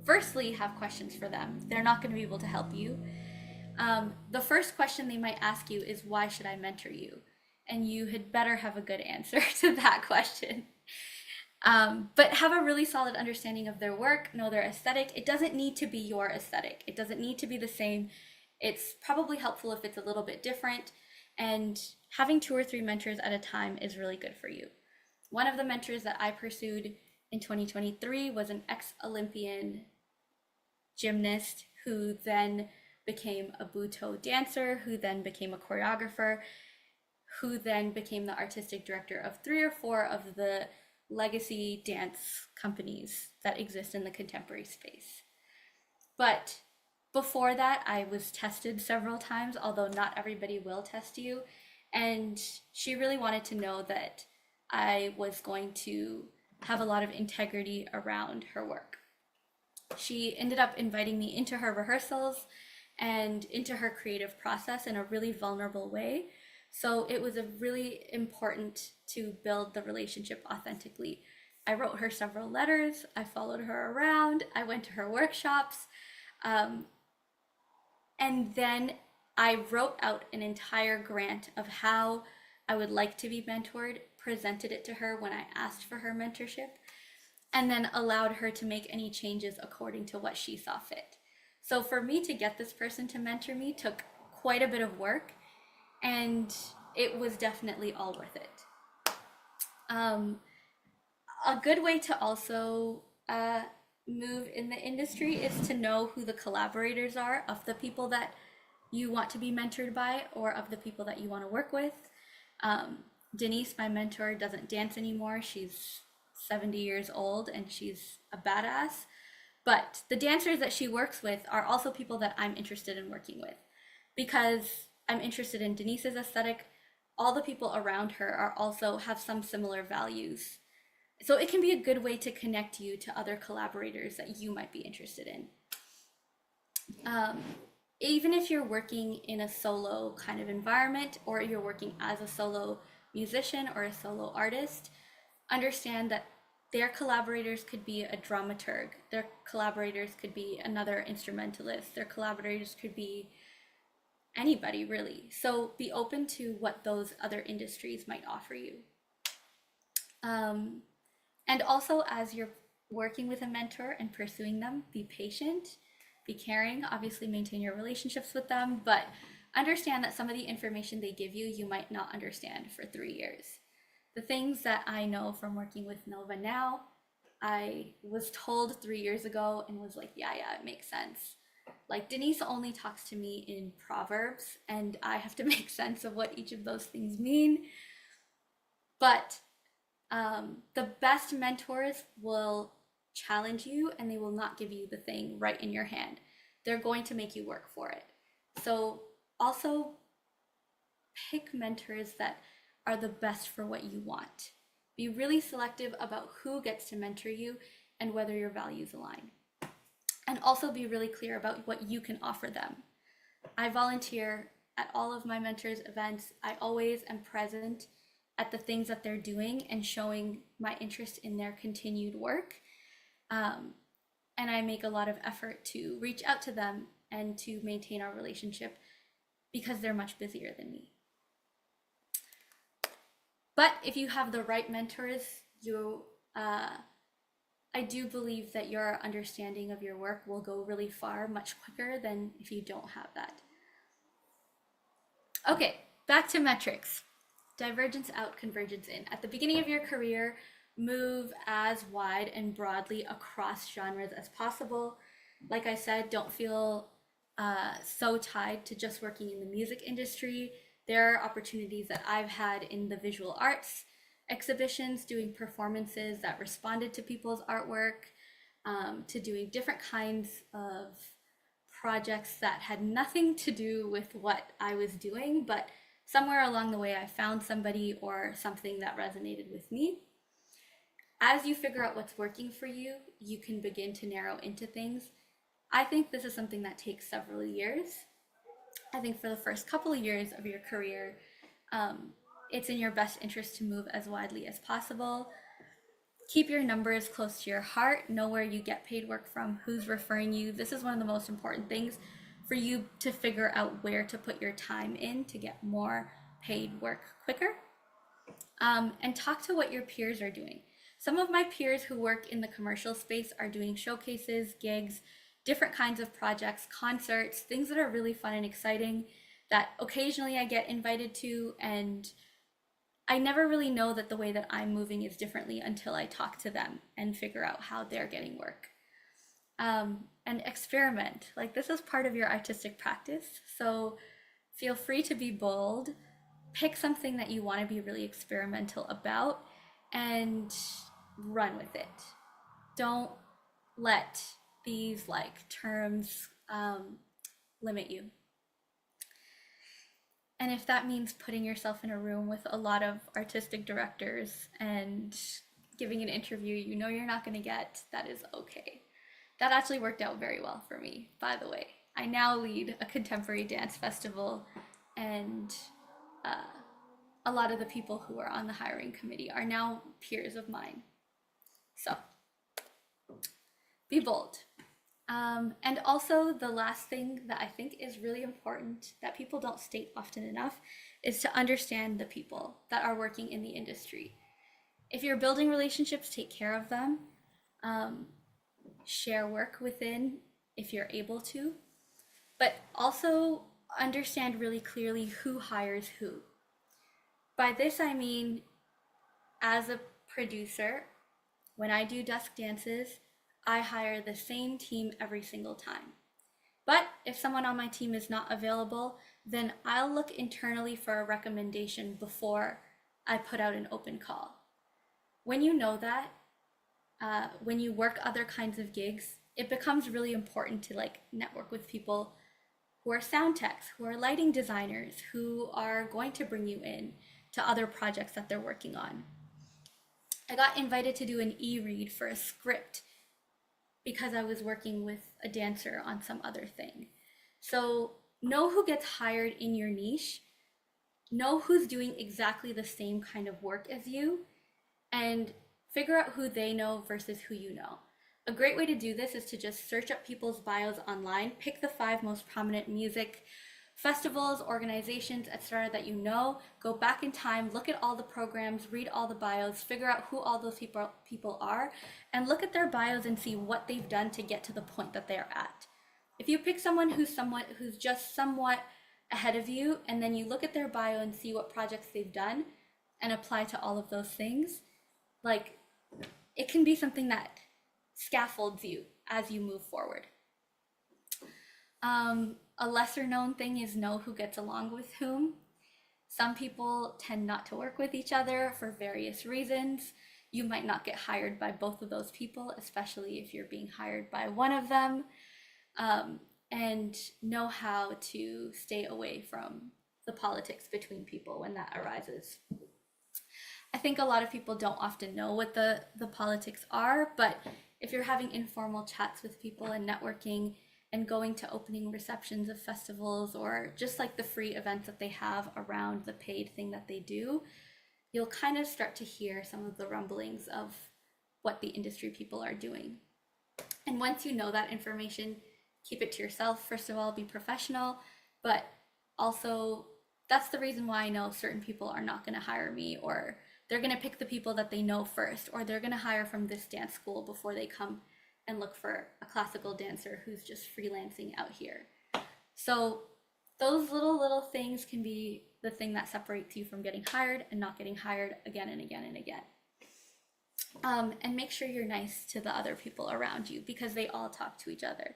Firstly, have questions for them. They're not going to be able to help you. The first question they might ask you is, why should I mentor you? And you had better have a good answer to that question. But have a really solid understanding of their work, know their aesthetic. It doesn't need to be your aesthetic. It doesn't need to be the same. It's probably helpful if it's a little bit different. And having 2 or 3 mentors at a time is really good for you. One of the mentors that I pursued in 2023 was an ex-Olympian gymnast who then became a Butoh dancer, who then became a choreographer, who then became the artistic director of 3 or 4 of the legacy dance companies that exist in the contemporary space. But before that, I was tested several times, although not everybody will test you. And she really wanted to know that I was going to have a lot of integrity around her work. She ended up inviting me into her rehearsals and into her creative process in a really vulnerable way. So it was really important to build the relationship authentically. I wrote her several letters, I followed her around, I went to her workshops, and then I wrote out an entire grant of how I would like to be mentored, presented it to her when I asked for her mentorship, and then allowed her to make any changes according to what she saw fit. So for me to get this person to mentor me took quite a bit of work, and it was definitely all worth it. A good way to also move in the industry is to know who the collaborators are of the people that you want to be mentored by or of the people that you want to work with. Denise, my mentor, doesn't dance anymore. She's 70 years old and she's a badass. But the dancers that she works with are also people that I'm interested in working with because I'm interested in Denise's aesthetic. All the people around her are also have some similar values. So it can be a good way to connect you to other collaborators that you might be interested in. Even if you're working in a solo kind of environment or you're working as a solo musician or a solo artist, understand that their collaborators could be a dramaturg, their collaborators could be another instrumentalist, their collaborators could be anybody really. So be open to what those other industries might offer you. And also, as you're working with a mentor and pursuing them, be patient, be caring, obviously maintain your relationships with them, but understand that some of the information they give you, you might not understand for 3 years. The things that I know from working with Nova now, I was told 3 years ago and was like, yeah, it makes sense. Like Denise only talks to me in proverbs and I have to make sense of what each of those things mean. But the best mentors will challenge you and they will not give you the thing right in your hand. They're going to make you work for it. So also pick mentors that are the best for what you want. Be really selective about who gets to mentor you and whether your values align. And also be really clear about what you can offer them. I volunteer at all of my mentors' events. I always am present at the things that they're doing and showing my interest in their continued work. And I make a lot of effort to reach out to them and to maintain our relationship because they're much busier than me. But if you have the right mentors, I do believe that your understanding of your work will go really far, much quicker than if you don't have that. Okay, back to metrics. Divergence out, convergence in. At the beginning of your career, move as wide and broadly across genres as possible. Like I said, don't feel so tied to just working in the music industry. There are opportunities that I've had in the visual arts exhibitions, doing performances that responded to people's artwork, to doing different kinds of projects that had nothing to do with what I was doing, but somewhere along the way I found somebody or something that resonated with me. As you figure out what's working for you, you can begin to narrow into things. I think this is something that takes several years. I think for the first couple of years of your career, um, it's in your best interest to move as widely as possible. Keep your numbers close to your heart. Know where you get paid work from, who's referring you. This is one of the most important things for you to figure out where to put your time in to get more paid work quicker. And talk to what your peers are doing. Some of my peers who work in the commercial space are doing showcases, gigs, different kinds of projects, concerts, things that are really fun and exciting that occasionally I get invited to. And I never really know that the way that I'm moving is differently until I talk to them and figure out how they're getting work. And experiment. Like, this is part of your artistic practice. So feel free to be bold. Pick something that you want to be really experimental about and run with it. Don't let these like terms limit you. And if that means putting yourself in a room with a lot of artistic directors and giving an interview you know you're not going to get, that is okay. That actually worked out very well for me, by the way. I now lead a contemporary dance festival, and a lot of the people who are on the hiring committee are now peers of mine. So be bold. And also, the last thing that I think is really important that people don't state often enough is to understand the people that are working in the industry. If you're building relationships, take care of them. Share work within if you're able to, but also understand really clearly who hires who. By this, I mean, as a producer, when I do Dusk dances, I hire the same team every single time. But if someone on my team is not available, then I'll look internally for a recommendation before I put out an open call. When you know that, when you work other kinds of gigs, it becomes really important to like network with people who are sound techs, who are lighting designers, who are going to bring you in to other projects that they're working on. I got invited to do an e-read for a script because I was working with a dancer on some other thing. So know who gets hired in your niche, know who's doing exactly the same kind of work as you, and figure out who they know versus who you know. A great way to do this is to just search up people's bios online, pick the 5 most prominent music festivals, organizations, etc. that you know, go back in time, look at all the programs, read all the bios, figure out who all those people are, and look at their bios and see what they've done to get to the point that they're at. If you pick someone who's just somewhat ahead of you, and then you look at their bio and see what projects they've done and apply to all of those things, like, it can be something that scaffolds you as you move forward. A lesser known thing is know who gets along with whom. Some people tend not to work with each other for various reasons. You might not get hired by both of those people, especially if you're being hired by one of them. And know how to stay away from the politics between people when that arises. I think a lot of people don't often know what the politics are, but if you're having informal chats with people and networking and going to opening receptions of festivals or just like the free events that they have around the paid thing that they do, you'll kind of start to hear some of the rumblings of what the industry people are doing. And once you know that information, keep it to yourself. First of all, be professional, but also that's the reason why I know certain people are not going to hire me, or they're going to pick the people that they know first, or they're going to hire from this dance school before they come and look for a classical dancer who's just freelancing out here. So those little things can be the thing that separates you from getting hired and not getting hired again and again and again. And make sure you're nice to the other people around you because they all talk to each other.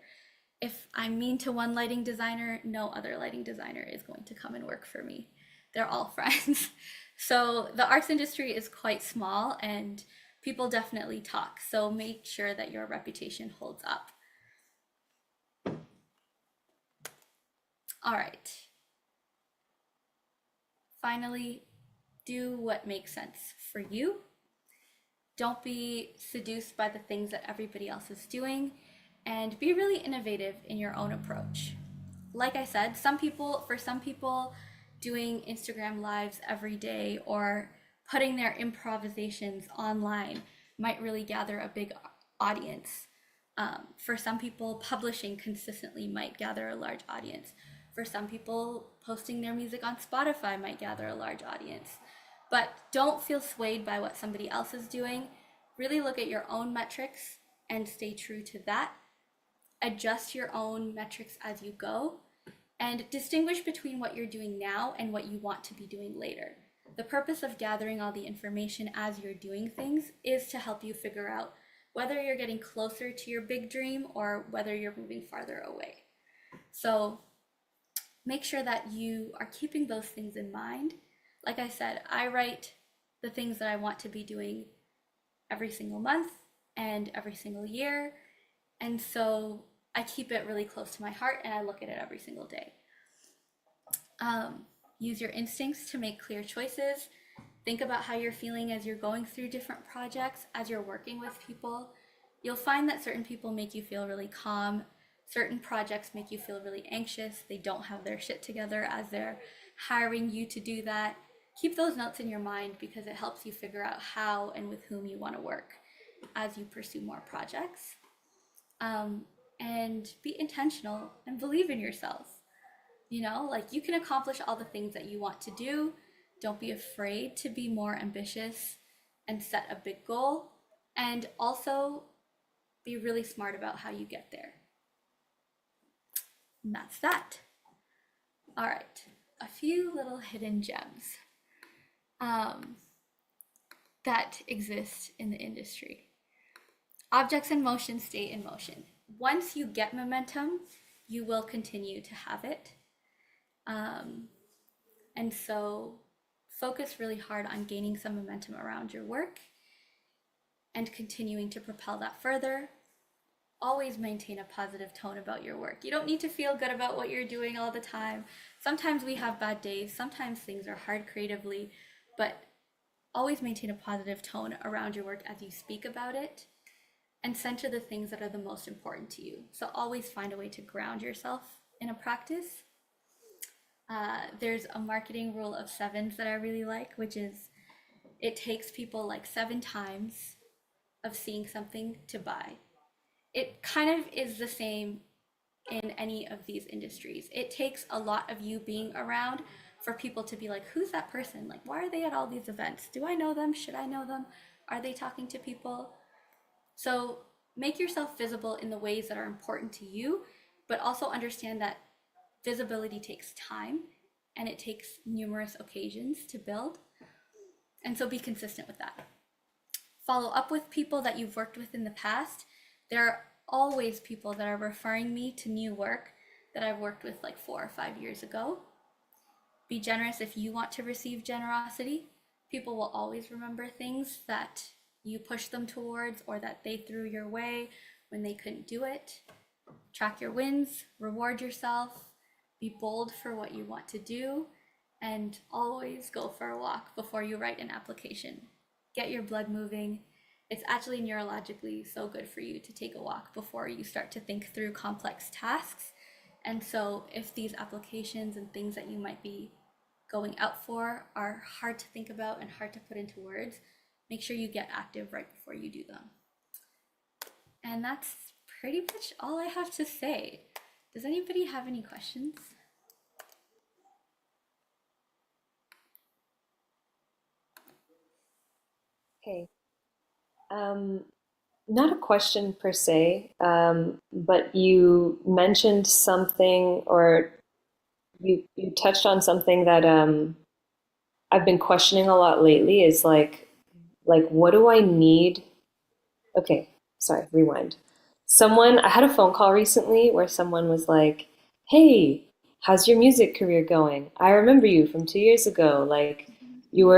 If I'm mean to one lighting designer, no other lighting designer is going to come and work for me. They're all friends. So the arts industry is quite small and people definitely talk. So make sure that your reputation holds up. All right. Finally, do what makes sense for you. Don't be seduced by the things that everybody else is doing, and be really innovative in your own approach. like I said, for some people, doing Instagram lives every day or putting their improvisations online might really gather a big audience. For some people, publishing consistently might gather a large audience. For some people, posting their music on Spotify might gather a large audience. But don't feel swayed by what somebody else is doing. Really look at your own metrics and stay true to that. Adjust your own metrics as you go and distinguish between what you're doing now and what you want to be doing later. The purpose of gathering all the information as you're doing things is to help you figure out whether you're getting closer to your big dream or whether you're moving farther away. So make sure that you are keeping those things in mind. Like I said, I write the things that I want to be doing every single month and every single year. And so I keep it really close to my heart and I look at it every single day. Use your instincts to make clear choices. Think about how you're feeling as you're going through different projects, as you're working with people. You'll find that certain people make you feel really calm. Certain projects make you feel really anxious. They don't have their shit together as they're hiring you to do that. Keep those notes in your mind because it helps you figure out how and with whom you want to work as you pursue more projects. And be intentional and believe in yourself. Like you can accomplish all the things that you want to do. Don't be afraid to be more ambitious and set a big goal. And also be really smart about how you get there. And that's that. All right, a few little hidden gems that exist in the industry. Objects in motion stay in motion. Once you get momentum, you will continue to have it. And so focus really hard on gaining some momentum around your work and continuing to propel that further. Always maintain a positive tone about your work. You don't need to feel good about what you're doing all the time. Sometimes we have bad days. Sometimes things are hard creatively, but always maintain a positive tone around your work as you speak about it and center the things that are the most important to you. So always find a way to ground yourself in a practice. There's a marketing rule of sevens that I really like, which is it takes people like 7 times of seeing something to buy. It kind of is the same in any of these industries. It takes a lot of you being around for people to be like, who's that person? Like, why are they at all these events? Do I know them? Should I know them? Are they talking to people? So make yourself visible in the ways that are important to you, but also understand that visibility takes time and it takes numerous occasions to build. And so be consistent with that. Follow up with people that you've worked with in the past. There are always people that are referring me to new work that I've worked with like 4 or 5 years ago. Be generous if you want to receive generosity. People will always remember things that you pushed them towards or that they threw your way when they couldn't do it. Track your wins, reward yourself, be bold for what you want to do, and always go for a walk before you write an application. Get your blood moving. It's actually neurologically so good for you to take a walk before you start to think through complex tasks. And so if these applications and things that you might be going out for are hard to think about and hard to put into words, make sure you get active right before you do them. And that's pretty much all I have to say. Does anybody have any questions? Okay. Not a question per se, but you mentioned something or you touched on something that I've been questioning a lot lately is like what do I need? Okay, sorry, rewind. I had a phone call recently where someone was like, "Hey, how's your music career going? I remember you from 2 years ago. Like you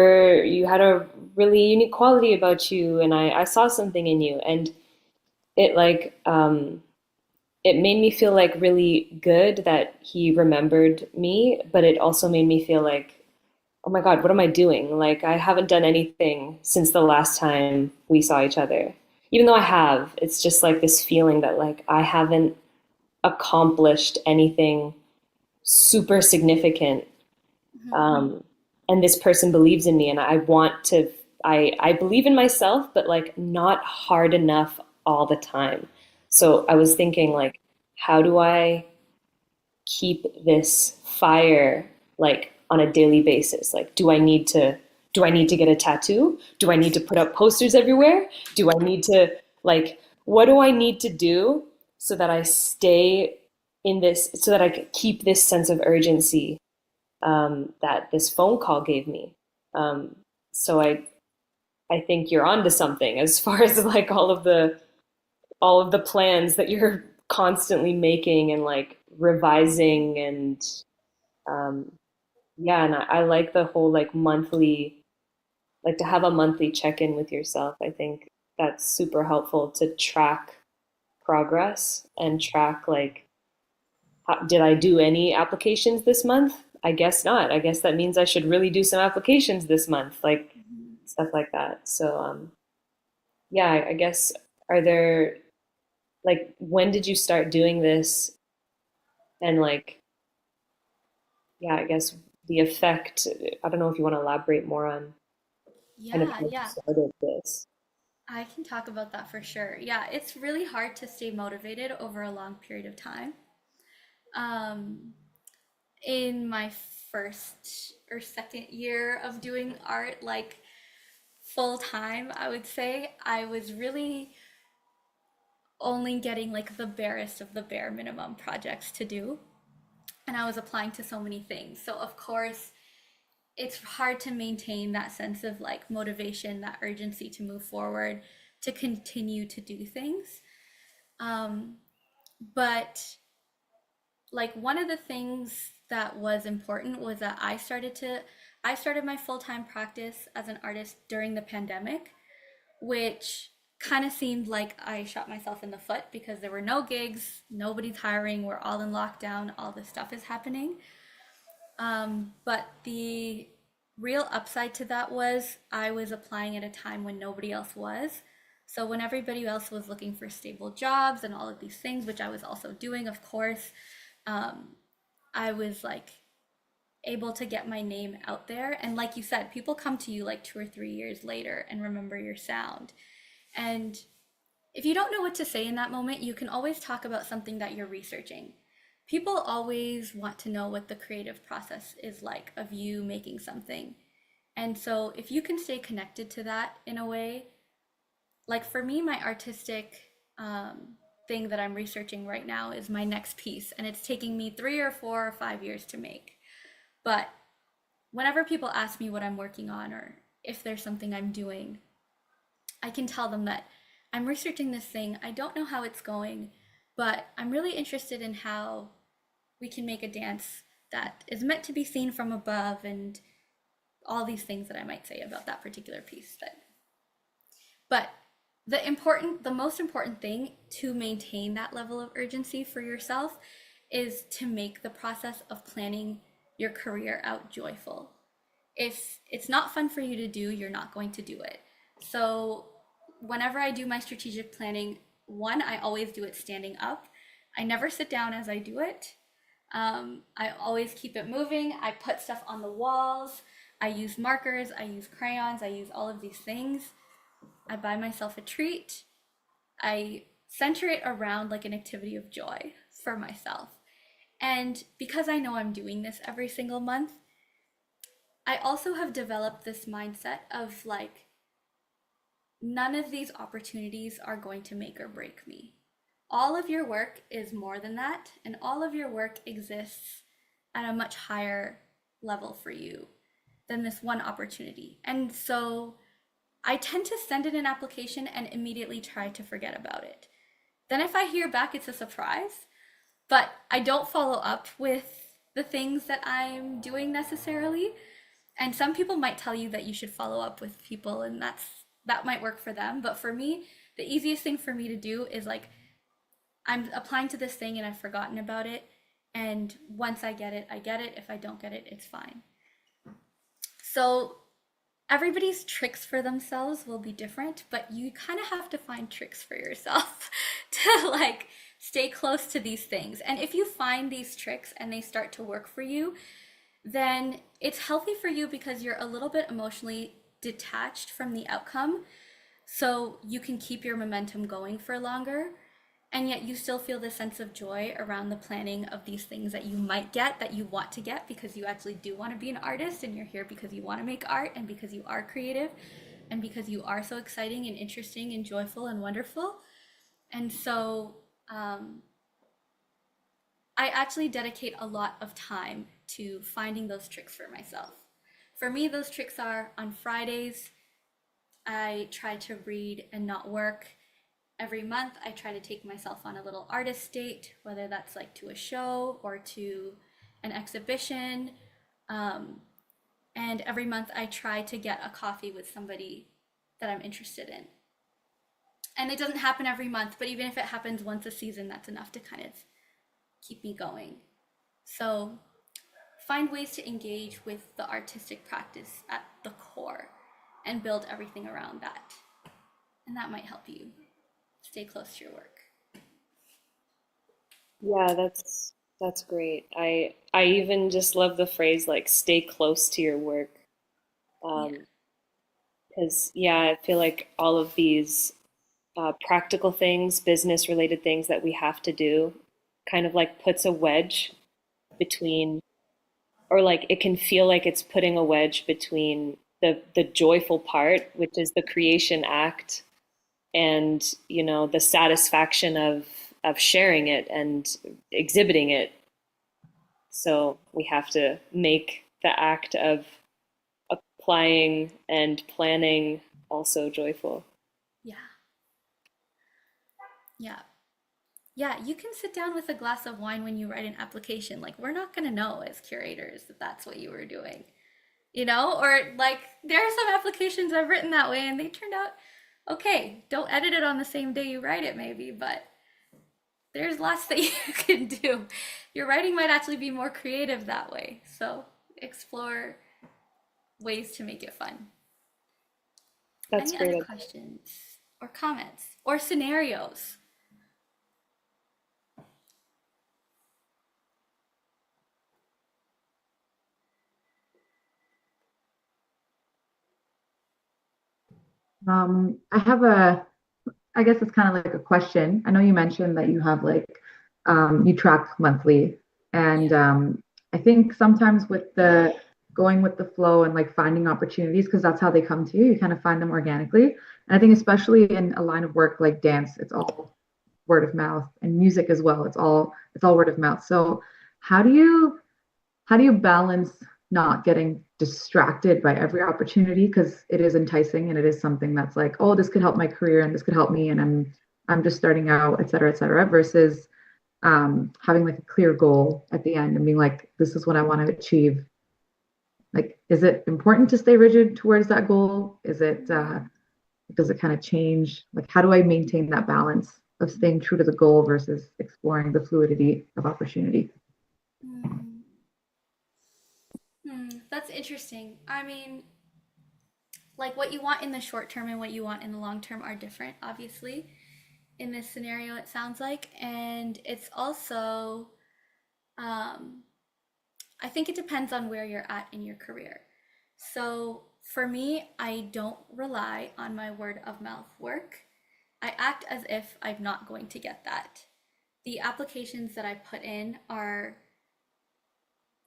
had a really unique quality about you and I saw something in you." And it it made me feel like really good that he remembered me, but it also made me feel like, oh my God, what am I doing? Like, I haven't done anything since the last time we saw each other. Even though I have, it's just like this feeling that like I haven't accomplished anything super significant, Mhm. and this person believes in me, and I want to. I believe in myself, but like not hard enough all the time. So I was thinking like, how do I keep this fire like on a daily basis? Like, do I need to get a tattoo? Do I need to put up posters everywhere? Do I need to like what do I need to do so that I stay in this so that I can keep this sense of urgency that this phone call gave me. Um, so I think you're onto something as far as like all of the plans that you're constantly making and like revising and um, yeah, and I like the whole like monthly, like to have a monthly check-in with yourself. I think that's super helpful to track progress and track like, did I do any applications this month? I guess not. I guess that means I should really do some applications this month, like Mhm. stuff like that. So, yeah, I guess, are there, like, when did you start doing this? And like, yeah, I guess the effect, I don't know if you want to elaborate more on kind of Yeah, how you yeah. started this. I can talk about that for sure. Yeah, it's really hard to stay motivated over a long period of time. Um, in my first or second year of doing art, like full time, I would say, I was really only getting like the barest of the bare minimum projects to do. And I was applying to so many things. So, of course, it's hard to maintain that sense of like motivation, that urgency to move forward, to continue to do things. Um, but like one of the things that was important was that I started my full-time practice as an artist during the pandemic, which kind of seemed like I shot myself in the foot because there were no gigs, nobody's hiring, we're all in lockdown, all this stuff is happening. But the real upside to that was I was applying at a time when nobody else was. So when everybody else was looking for stable jobs and all of these things, which I was also doing, of course, um, I was like able to get my name out there. And like you said, people come to you like 2 or 3 years later and remember your sound. And if you don't know what to say in that moment, you can always talk about something that you're researching. People always want to know what the creative process is like of you making something. And so if you can stay connected to that in a way, like for me, my artistic thing that I'm researching right now is my next piece, and it's taking me 3 or 4 or 5 years to make. But whenever people ask me what I'm working on or if there's something I'm doing, I can tell them that I'm researching this thing. I don't know how it's going, but I'm really interested in how we can make a dance that is meant to be seen from above and all these things that I might say about that particular piece. But the most important thing to maintain that level of urgency for yourself is to make the process of planning your career out joyful. If it's not fun for you to do, you're not going to do it. So, whenever I do my strategic planning, one, I always do it standing up. I never sit down as I do it. I always keep it moving. I put stuff on the walls. I use markers. I use crayons. I use all of these things. I buy myself a treat. I center it around like an activity of joy for myself. And because I know I'm doing this every single month, I also have developed this mindset of like, none of these opportunities are going to make or break me. All of your work is more than that, and all of your work exists at a much higher level for you than this one opportunity. And so I tend to send in an application and immediately try to forget about it. Then, if I hear back, it's a surprise, but I don't follow up with the things that I'm doing necessarily. And some people might tell you that you should follow up with people, and that might work for them. But for me, the easiest thing for me to do is like, I'm applying to this thing and I've forgotten about it. And once I get it, I get it. If I don't get it, it's fine. So everybody's tricks for themselves will be different, but you kind of have to find tricks for yourself to like stay close to these things. And if you find these tricks and they start to work for you, then it's healthy for you because you're a little bit emotionally detached from the outcome. So you can keep your momentum going for longer. And yet you still feel this sense of joy around the planning of these things that you might get, that you want to get because you actually do want to be an artist and you're here because you want to make art and because you are creative and because you are so exciting and interesting and joyful and wonderful. And so I actually dedicate a lot of time to finding those tricks for myself. For me, those tricks are on Fridays, I try to read and not work. Every month, I try to take myself on a little artist date, whether that's like to a show or to an exhibition. And every month, I try to get a coffee with somebody that I'm interested in. And it doesn't happen every month, but even if it happens once a season, that's enough to kind of keep me going. So find ways to engage with the artistic practice at the core and build everything around that. And that might help you stay close to your work. Yeah, that's great. I even just love the phrase like stay close to your work. Yeah. Because yeah, I feel like all of these practical things, business related things that we have to do kind of like puts a wedge between, or like it can feel like it's putting a wedge between the joyful part, which is the creation act, and the satisfaction of sharing it and exhibiting it. So we have to make the act of applying and planning also joyful. Yeah. Yeah. Yeah, you can sit down with a glass of wine when you write an application. Like, we're not going to know as curators that that's what you were doing, you know? Or, like, there are some applications I've written that way and they turned out okay. Don't edit it on the same day you write it, maybe, but there's lots that you can do. Your writing might actually be more creative that way. So, explore ways to make it fun. That's Any other great. questions or comments or scenarios? I have a, I guess it's kind of like a question. I know you mentioned that you have like, you track monthly, and Yeah. I think sometimes with the going with the flow and like finding opportunities, because that's how they come to you, you kind of find them organically. And I think especially in a line of work like dance, it's all word of mouth, and music as well. It's all word of mouth. So how do you how do you balance not getting distracted by every opportunity, because it is enticing and it is something that's like, oh, this could help my career and this could help me, and I'm just starting out, et cetera, versus having like a clear goal at the end and being like, this is what I want to achieve. Like, is it important to stay rigid towards that goal? Is it does it kind of change? Like, how do I maintain that balance of staying true to the goal versus exploring the fluidity of opportunity? Hmm. That's interesting. I mean, like what you want in the short term and what you want in the long term are different, obviously. In this scenario, it sounds like. And it's also, um, I think it depends on where you're at in your career. So for me, I don't rely on my word of mouth work. I act as if I'm not going to get that. The applications that I put in are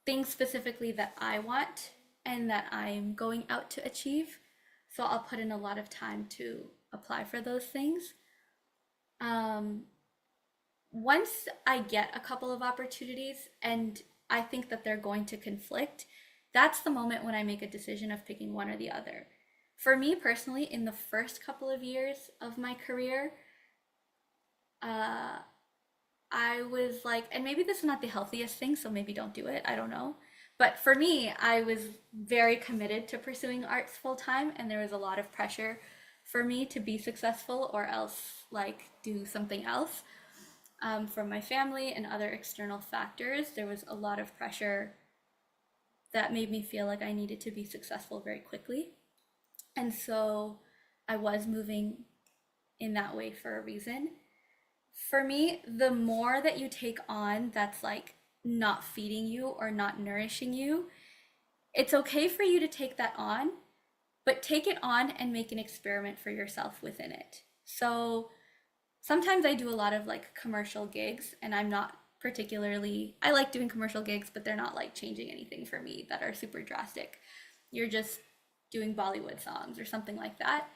things specifically that I want and that I'm going out to achieve. So I'll put in a lot of time to apply for those things. Um, Once I get a couple of opportunities and I think that they're going to conflict, that's the moment when I make a decision of picking one or the other. For me personally, in the first couple of years of my career, uh, I was like, and maybe this is not the healthiest thing, so maybe don't do it. I don't know. But for me, I was very committed to pursuing arts full time, and there was a lot of pressure for me to be successful or else like do something else. From my family and other external factors, there was a lot of pressure that made me feel like I needed to be successful very quickly. And so I was moving in that way for a reason. For me, the more that you take on that's like not feeding you or not nourishing you, it's okay for you to take that on, but take it on and make an experiment for yourself within it. So sometimes I do a lot of like commercial gigs, and I'm not particularly, I like doing commercial gigs, but they're not like changing anything for me that are super drastic. You're just doing Bollywood songs or something like that.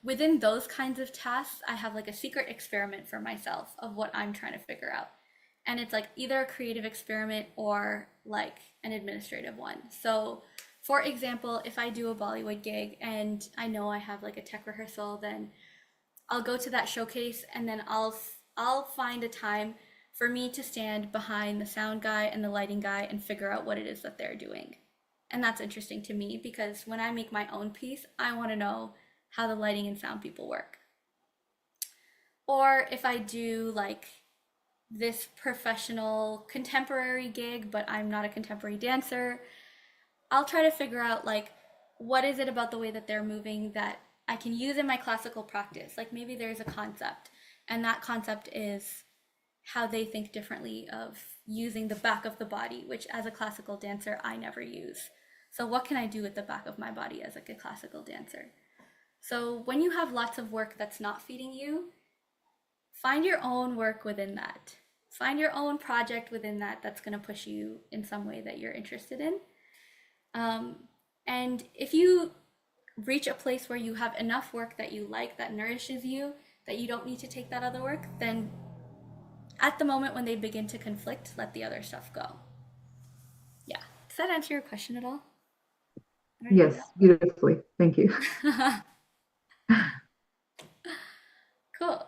Within those kinds of tasks, I have like a secret experiment for myself of what I'm trying to figure out. And it's like either a creative experiment or like an administrative one. So, for example, if I do a Bollywood gig and I know I have like a tech rehearsal, then I'll go to that showcase and then I'll find a time for me to stand behind the sound guy and the lighting guy and figure out what it is that they're doing. And that's interesting to me because when I make my own piece, I want to know how the lighting and sound people work. Or if I do like this professional contemporary gig, but I'm not a contemporary dancer, I'll try to figure out like what is it about the way that they're moving that I can use in my classical practice. Like maybe there's a concept, and that concept is how they think differently of using the back of the body, which as a classical dancer, I never use. So what can I do with the back of my body as like a classical dancer? So when you have lots of work that's not feeding you, find your own work within that. Find your own project within that that's going to push you in some way that you're interested in. Um, and if you reach a place where you have enough work that you like, that nourishes you, that you don't need to take that other work, then at the moment when they begin to conflict, let the other stuff go. Yeah. Does that answer your question at all? Yes, beautifully. Thank you. Cool.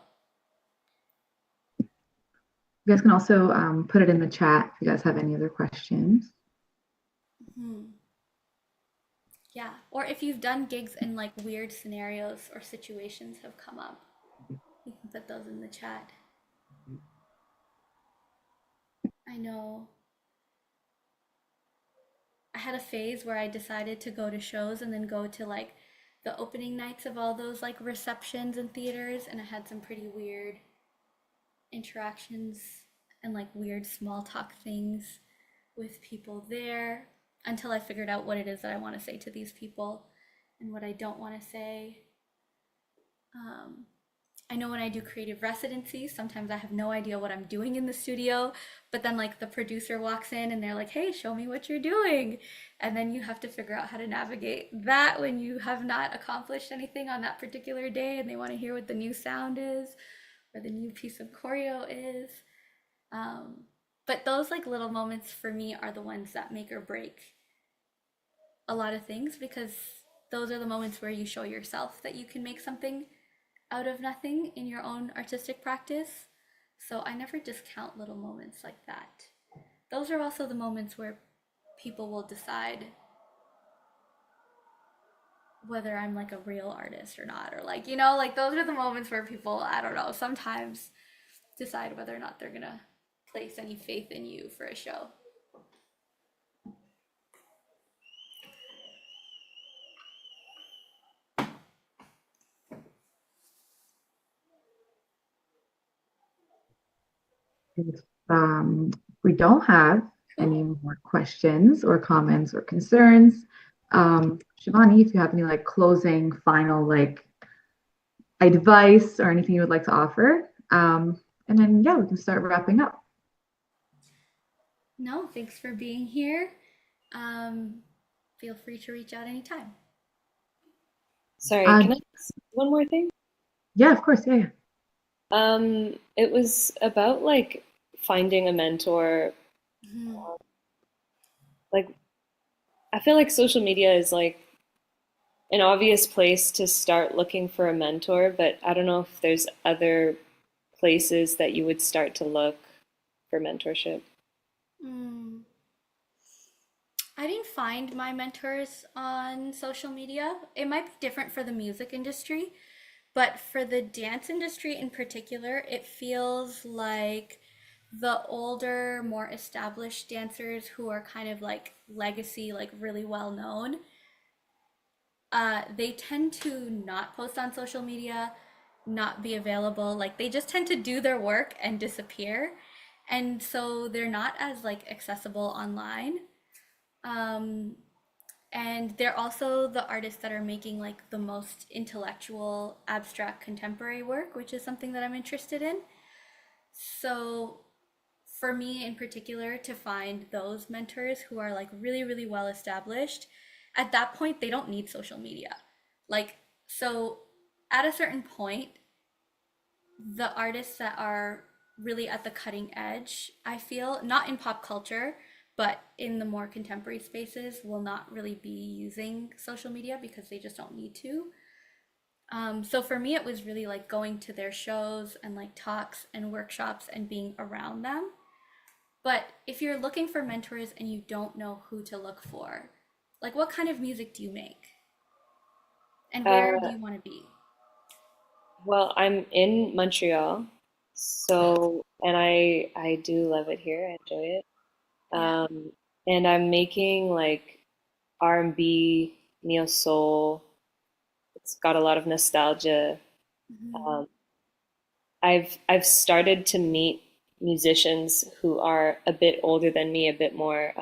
You guys can also put it in the chat if you guys have any other questions. Yeah. Or if you've done gigs and like weird scenarios or situations have come up, you can put those in the chat. I know I had a phase where I decided to go to shows and then go to like the opening nights of all those like receptions and theaters, and I had some pretty weird interactions and like weird small talk things with people there until I figured out what it is that I want to say to these people and what I don't want to say. I know when I do creative residencies, sometimes I have no idea what I'm doing in the studio, but then like the producer walks in and they're like, "Hey, show me what you're doing." And then you have to figure out how to navigate that when you have not accomplished anything on that particular day and they want to hear what the new sound is or the new piece of choreo is. But those like little moments for me are the ones that make or break a lot of things because those are the moments where you show yourself that you can make something out of nothing in your own artistic practice. So I never discount little moments like that. Those are also the moments where people will decide whether I'm like a real artist or not, or like, you know, like those are the moments where people, I don't know, sometimes decide whether or not they're gonna place any faith in you for a show. If we don't have any more questions or comments or concerns, Shivani, if you have any like closing, final like advice or anything you would like to offer, and then yeah, we can start wrapping up. No, thanks for being here. Feel free to reach out anytime. Sorry, Uh, can I ask one more thing? yeah, of course, yeah. It was about like finding a mentor. Like, I feel like social media is like an obvious place to start looking for a mentor, but I don't know if there's other places that you would start to look for mentorship. I didn't find my mentors on social media. It might be different for the music industry, but for the dance industry in particular, it feels like the older, more established dancers who are kind of like legacy, like really well known, they tend to not post on social media not be available. Like they just tend to do their work and disappear. And so they're not as like accessible online. Um, and they're also the artists that are making like the most intellectual, abstract contemporary work, which is something that I'm interested in. So for me in particular, to find those mentors who are like really, really well established, at that point, they don't need social media. Like, so at a certain point, the artists that are really at the cutting edge, I feel, not in pop culture, but in the more contemporary spaces, will not really be using social media because they just don't need to. So for me, it was really like going to their shows and like talks and workshops and being around them. But if you're looking for mentors and you don't know who to look for, like what kind of music do you make? And where do Uh, you want to be? well, I'm in Montreal, so and I do love it here. I enjoy it. Yeah. And I'm making like R&B, neo soul. It's got a lot of nostalgia. Hmm. Um, I've started to meet musicians who are a bit older than me, a bit more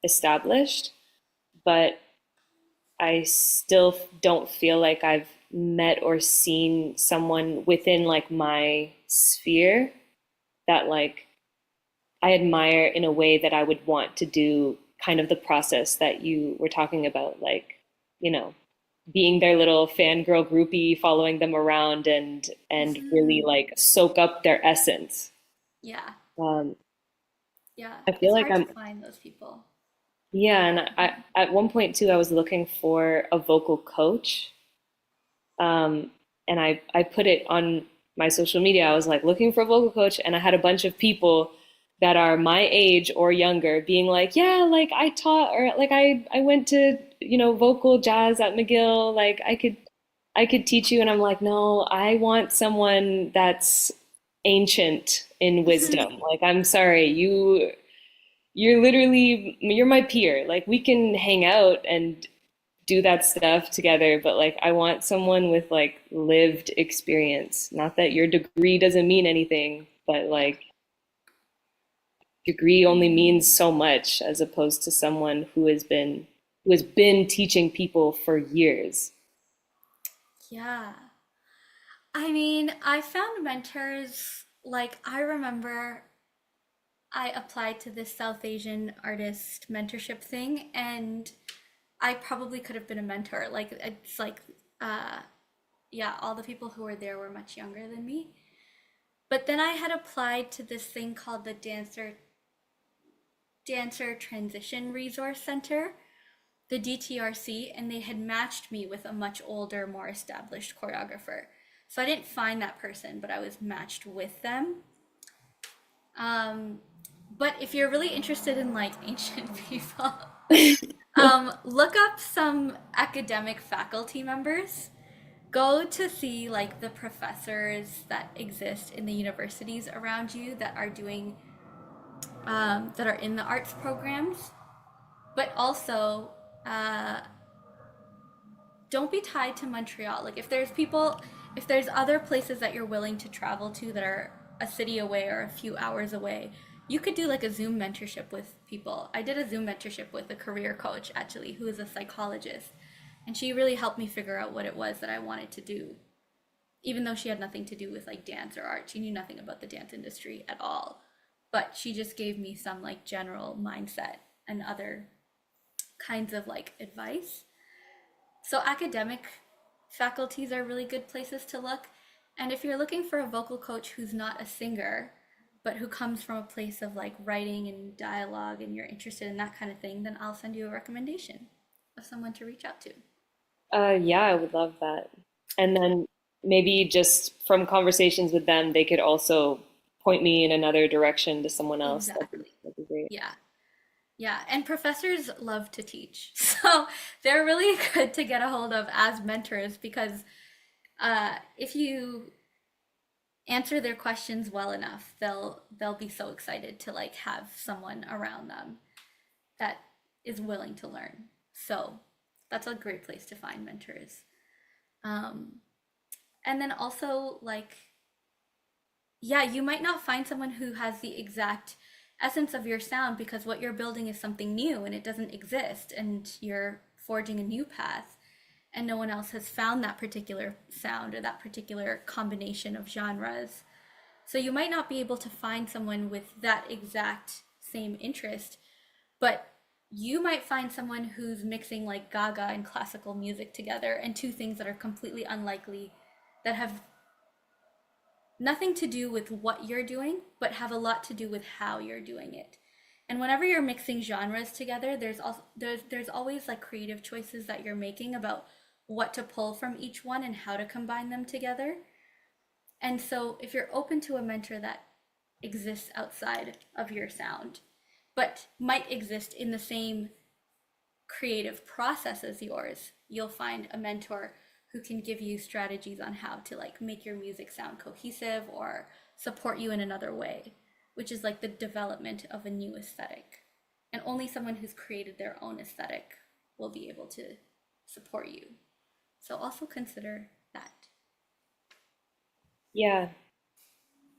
established, but I still don't feel like I've met or seen someone within like my sphere that like I admire in a way that I would want to do kind of the process that you were talking about, like, you know, being their little fangirl groupie, following them around and really Hmm. like soak up their essence. Yeah. Um, Yeah. I feel It's like hard to I'm, find those people. yeah, and I at one point too, I was looking for a vocal coach. Um, and I put it on my social media. I was like looking for a vocal coach, and I had a bunch of people that are my age or younger being like, yeah, like I taught or like I went to, vocal jazz at McGill, like I could teach you. And I'm like, no, I want someone that's ancient in wisdom. Like, I'm sorry, you're my peer. Like we can hang out and do that stuff together, but like I want someone with like lived experience. Not that your degree doesn't mean anything, but Yeah. like degree only means so much as opposed to someone who has been teaching people for years. Yeah. I mean, I found mentors, like, I remember I applied to this South Asian artist mentorship thing, and I probably could have been a mentor. Like, it's like, uh, yeah, all the people who were there were much younger than me. But then I had applied to this thing called the Dancer Transition Resource Center, the DTRC, and they had matched me with a much older, more established choreographer. So I didn't find that person, but I was matched with them. Um, but if you're really interested in like ancient people, look up some academic faculty members. Go to see like the professors that exist in the universities around you that are doing that are in the arts programs, but also uh, don't be tied to Montreal. Like if there's other places that you're willing to travel to that are a city away or a few hours away, you could do like a Zoom mentorship with people. I did a Zoom mentorship with a career coach actually, who is a psychologist, and she really helped me figure out what it was that I wanted to do. Even though she had nothing to do with like dance or art, she knew nothing about the dance industry at all. But she just gave me some like general mindset and other kinds of like advice. So academic faculties are really good places to look. And if you're looking for a vocal coach who's not a singer, but who comes from a place of like writing and dialogue and you're interested in that kind of thing, then I'll send you a recommendation of someone to reach out to. Yeah, I would love that. And then maybe just from conversations with them, they could also point me in another direction to someone else. Exactly. That'd be great. Yeah. Yeah. And professors love to teach. So they're really good to get a hold of as mentors because if you answer their questions well enough, they'll be so excited to like have someone around them that is willing to learn. So that's a great place to find mentors. Um, And then also, like, yeah, you might not find someone who has the exact essence of your sound because what you're building is something new and it doesn't exist, and you're forging a new path, and no one else has found that particular sound or that particular combination of genres. So you might not be able to find someone with that exact same interest, but you might find someone who's mixing like Gaga and classical music together, and two things that are completely unlikely, that have nothing to do with what you're doing, but have a lot to do with how you're doing it. And whenever you're mixing genres together, there's always like creative choices that you're making about what to pull from each one and how to combine them together. And so if you're open to a mentor that exists outside of your sound, but might exist in the same creative process as yours, you'll find a mentor who can give you strategies on how to like make your music sound cohesive or support you in another way, which is like the development of a new aesthetic. And only someone who's created their own aesthetic will be able to support you. So also consider that. Yeah,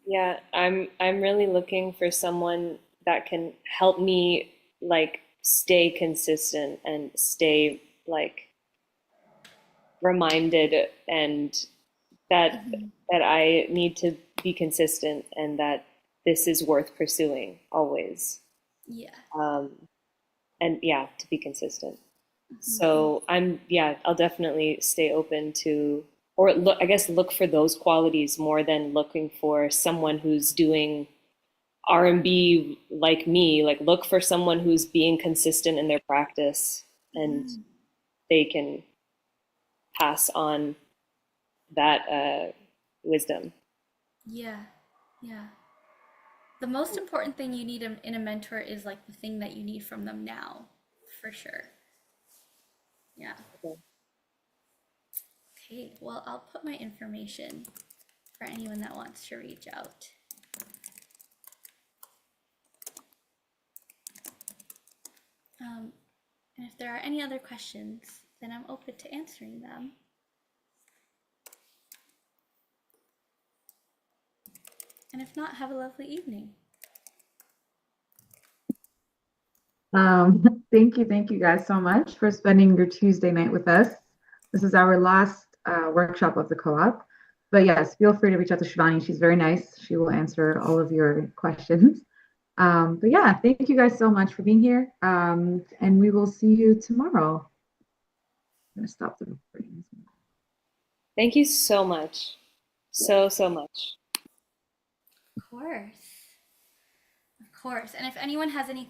yeah. I'm really looking for someone that can help me like stay consistent and stay like reminded and that that I need to be consistent and that this is worth pursuing always. Yeah. Um, and yeah, to be consistent. So yeah, I'll definitely stay open to, or look, I guess look for those qualities more than looking for someone who's doing R&B like me. Like look for someone who's being consistent in their practice and they can pass on that wisdom. Yeah. Yeah. The most important thing you need in a mentor is like the thing that you need from them now, for sure. Yeah. Okay, well, I'll put my information for anyone that wants to reach out. And if there are any other questions, then I'm open to answering them. And if not, have a lovely evening. Thank you guys so much for spending your Tuesday night with us. This is our last workshop of the co-op. But yes, feel free to reach out to Shivani. She's very nice. She will answer all of your questions. But yeah, thank you guys so much for being here. And we will see you tomorrow. I'm going to stop the recording. Thank you so much. So much. Of course. Of course. And if anyone has any